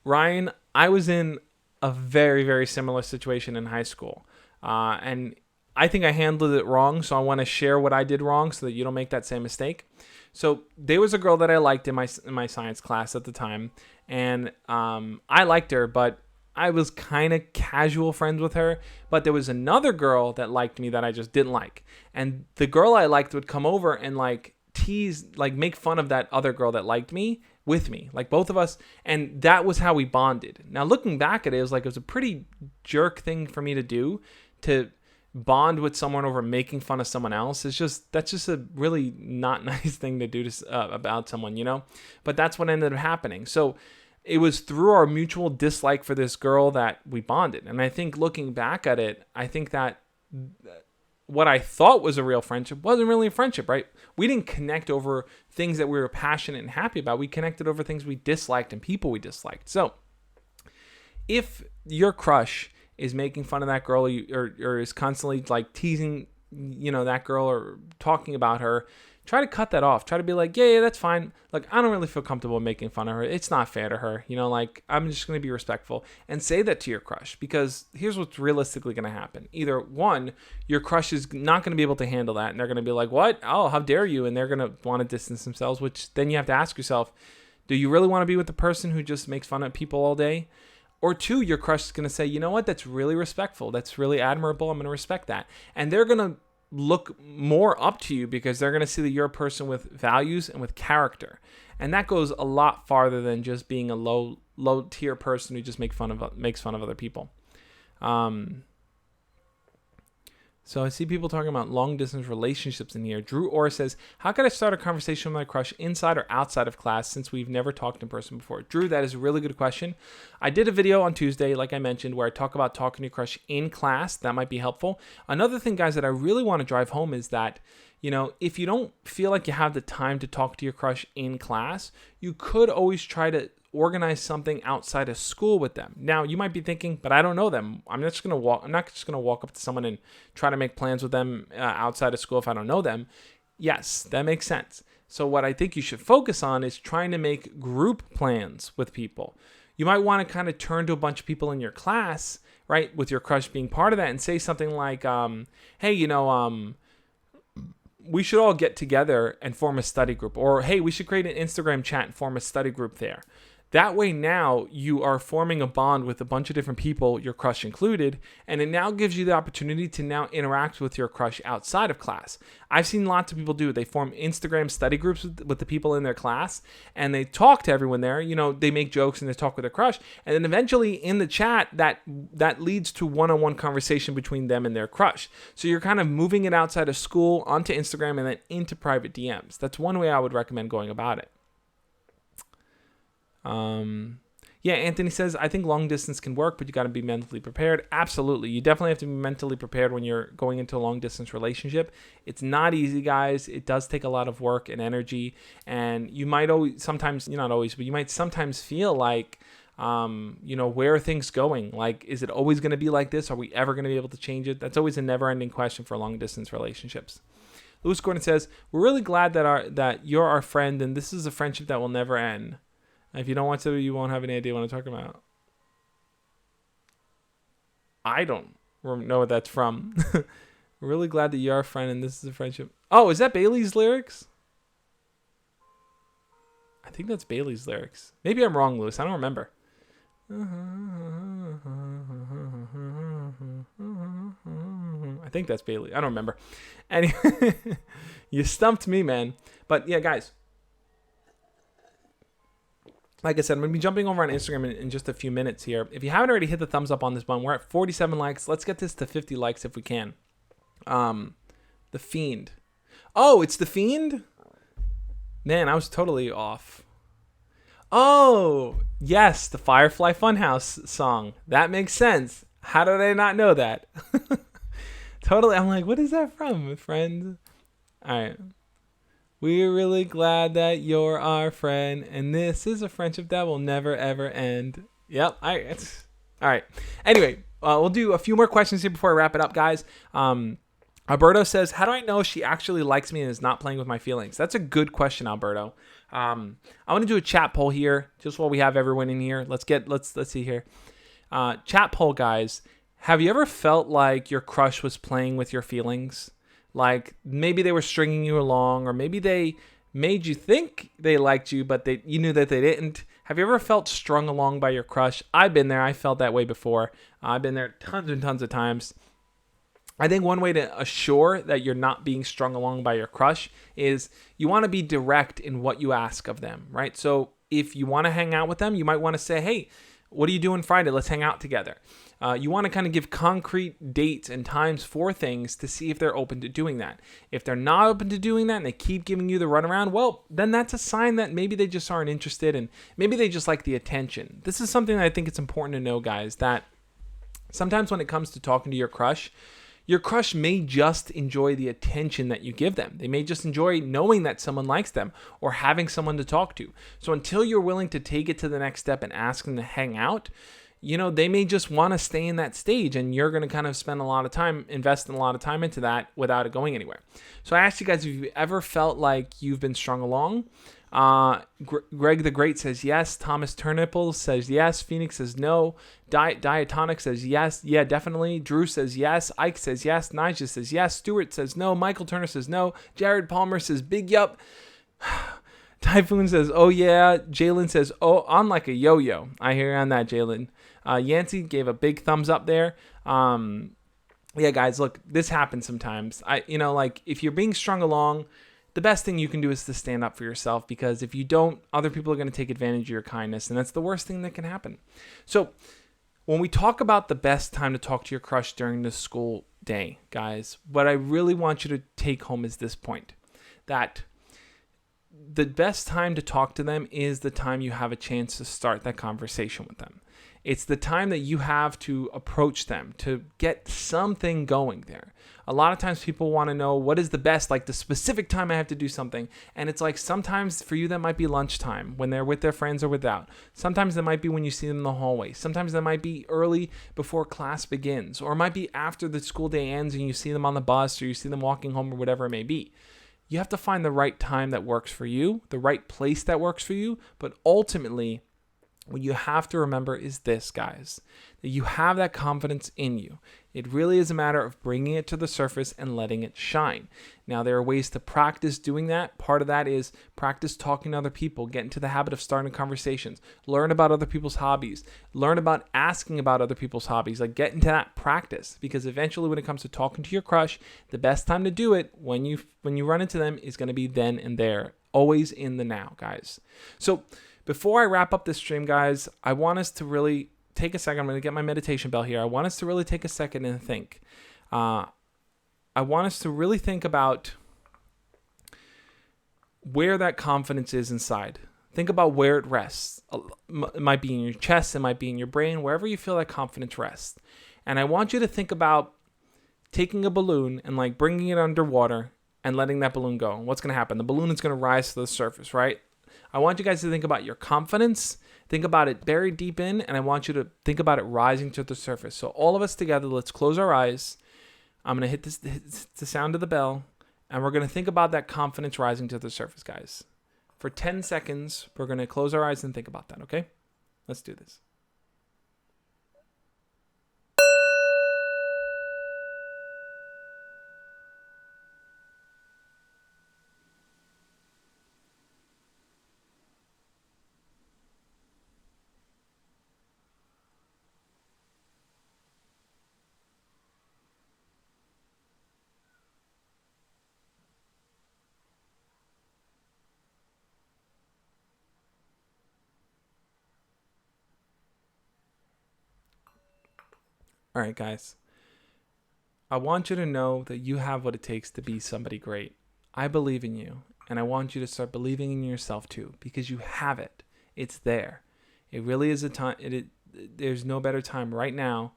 Ryan, I was in a very, very similar situation in high school. And I think I handled it wrong, so I want to share what I did wrong so that you don't make that same mistake. So there was a girl that I liked in my science class at the time, and I liked her, but I was kind of casual friends with her, but there was another girl that liked me that I just didn't like. And the girl I liked would come over and like tease, like make fun of that other girl that liked me with me, like both of us. And that was how we bonded. Now, looking back at it, it was a pretty jerk thing for me to do, to bond with someone over making fun of someone else. That's just a really not nice thing to do to, about someone, you know, but that's what ended up happening. So it was through our mutual dislike for this girl that we bonded. And I think looking back at it, I think that what I thought was a real friendship wasn't really a friendship, right? We didn't connect over things that we were passionate and happy about. We connected over things we disliked and people we disliked. So if your crush is making fun of that girl, or is constantly like teasing, you know, that girl or talking about her, try to cut that off. Try to be like, yeah, that's fine. Like, I don't really feel comfortable making fun of her. It's not fair to her. You know, like, I'm just going to be respectful, and say that to your crush, because here's what's realistically going to happen. Either one, your crush is not going to be able to handle that, and they're going to be like, what? Oh, how dare you? And they're going to want to distance themselves, which then you have to ask yourself, do you really want to be with the person who just makes fun of people all day? Or two, your crush is going to say, you know what, that's really respectful. That's really admirable. I'm going to respect that. And they're going to look more up to you because they're going to see that you're a person with values and with character. And that goes a lot farther than just being a low tier person who just makes fun of other people. So I see people talking about long distance relationships in here. Drew Orr says, how can I start a conversation with my crush inside or outside of class since we've never talked in person before? Drew, that is a really good question. I did a video on Tuesday, like I mentioned, where I talk about talking to your crush in class. That might be helpful. Another thing, guys, that I really want to drive home is that, you know, if you don't feel like you have the time to talk to your crush in class, you could always try to organize something outside of school with them. Now, you might be thinking, but I don't know them. I'm not just going to walk up to someone and try to make plans with them outside of school if I don't know them. Yes, that makes sense. So what I think you should focus on is trying to make group plans with people. You might want to kind of turn to a bunch of people in your class, right, with your crush being part of that, and say something like, hey, you know, we should all get together and form a study group. Or, hey, we should create an Instagram chat and form a study group there. That way now you are forming a bond with a bunch of different people, your crush included, and it now gives you the opportunity to now interact with your crush outside of class. I've seen lots of people do it. They form Instagram study groups with the people in their class, and they talk to everyone there. You know, they make jokes and they talk with their crush, and then eventually in the chat, that leads to one-on-one conversation between them and their crush. So you're kind of moving it outside of school onto Instagram and then into private DMs. That's one way I would recommend going about it. Yeah, Anthony says, I think long distance can work, but you got to be mentally prepared. Absolutely. You definitely have to be mentally prepared when you're going into a long distance relationship. It's not easy, guys. It does take a lot of work and energy, and you might always, sometimes, not always, but you might sometimes feel like, you know, where are things going? Like, is it always going to be like this? Are we ever going to be able to change it? That's always a never ending question for long distance relationships. Lewis Gordon says, we're really glad that you're our friend, and this is a friendship that will never end. If you don't want to, you won't have any idea what I'm talking about. I don't know what that's from. We're really glad that you're our friend and this is a friendship. Oh, is that Bailey's lyrics? I think that's Bailey's lyrics. Maybe I'm wrong, Lewis. I don't remember. I think that's Bailey. I don't remember. Anyway, you stumped me, man. But yeah, guys. Like I said, I'm going to be jumping over on Instagram in just a few minutes here. If you haven't already hit the thumbs up on this one, we're at 47 likes. Let's get this to 50 likes if we can. The Fiend. Oh, it's The Fiend? Man, I was totally off. Oh, yes, the Firefly Funhouse song. That makes sense. How did I not know that? Totally. I'm like, what is that from, friend? All right. We're really glad that you're our friend, and this is a friendship that will never, ever end. Yep. All right. Anyway, we'll do a few more questions here before I wrap it up, guys. Alberto says, how do I know she actually likes me and is not playing with my feelings? That's a good question, Alberto. I want to do a chat poll here, just while we have everyone in here. Let's see here. Chat poll, guys. Have you ever felt like your crush was playing with your feelings? Like maybe they were stringing you along, or maybe they made you think they liked you, but you knew that they didn't. Have you ever felt strung along by your crush? I've been there. I felt that way before. I've been there tons and tons of times. I think one way to assure that you're not being strung along by your crush is you want to be direct in what you ask of them, right? So if you want to hang out with them, you might want to say, hey, what are you doing Friday? Let's hang out together. You want to kind of give concrete dates and times for things to see if they're open to doing that. If they're not open to doing that and they keep giving you the runaround, well, then that's a sign that maybe they just aren't interested and maybe they just like the attention. This is something that I think it's important to know, guys, that sometimes when it comes to talking to your crush may just enjoy the attention that you give them. They may just enjoy knowing that someone likes them or having someone to talk to. So until you're willing to take it to the next step and ask them to hang out, they may just want to stay in that stage, and you're going to kind of spend a lot of time, invest a lot of time into that without it going anywhere. So I asked you guys if you've ever felt like you've been strung along. Greg the Great says yes. Thomas Turnipples says yes. Phoenix says no. Diatonic says yes. Yeah, definitely. Drew says yes. Ike says yes. Nigel says yes. Stuart says no. Michael Turner says no. Jared Palmer says big yup. Typhoon says oh yeah. Jalen says oh, on like a yo-yo. I hear you on that, Jalen. Yancey gave a big thumbs up there. Yeah, guys, look, this happens sometimes. If you're being strung along, the best thing you can do is to stand up for yourself, because if you don't, other people are going to take advantage of your kindness, and that's the worst thing that can happen. So when we talk about the best time to talk to your crush during the school day, guys, what I really want you to take home is this point, that the best time to talk to them is the time you have a chance to start that conversation with them. It's the time that you have to approach them, to get something going there. A lot of times people want to know what is the best, like the specific time I have to do something. And it's like sometimes for you that might be lunchtime when they're with their friends or without. Sometimes that might be when you see them in the hallway. Sometimes that might be early before class begins. Or it might be after the school day ends and you see them on the bus or you see them walking home or whatever it may be. You have to find the right time that works for you, the right place that works for you. But ultimately, what you have to remember is this, guys, that you have that confidence in you. It really is a matter of bringing it to the surface and letting it shine. Now, there are ways to practice doing that. Part of that is practice talking to other people, get into the habit of starting conversations, learn about other people's hobbies, learn about asking about other people's hobbies, like get into that practice, because eventually when it comes to talking to your crush, the best time to do it when you run into them is going to be then and there, always in the now, guys. So before I wrap up this stream, guys, I want us to really take a second. I'm going to get my meditation bell here. I want us to really take a second and think. I want us to really think about where that confidence is inside. Think about where it rests. It might be in your chest. It might be in your brain, wherever you feel that confidence rests. And I want you to think about taking a balloon and like bringing it underwater and letting that balloon go. What's going to happen? The balloon is going to rise to the surface, right? I want you guys to think about your confidence, think about it buried deep in, and I want you to think about it rising to the surface. So all of us together, let's close our eyes. I'm going to hit the sound of the bell, and we're going to think about that confidence rising to the surface, guys. For 10 seconds, we're going to close our eyes and think about that, okay? Let's do this. All right, guys. I want you to know that you have what it takes to be somebody great. I believe in you, and I want you to start believing in yourself too, because you have it. It's there. It really is a time. There's no better time right now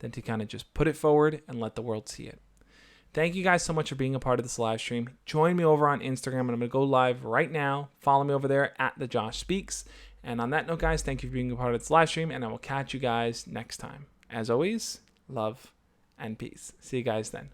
than to kind of just put it forward and let the world see it. Thank you guys so much for being a part of this live stream. Join me over on Instagram, and I'm going to go live right now. Follow me over there at The Josh Speaks. And on that note, guys, thank you for being a part of this live stream, and I will catch you guys next time. As always, love and peace. See you guys then.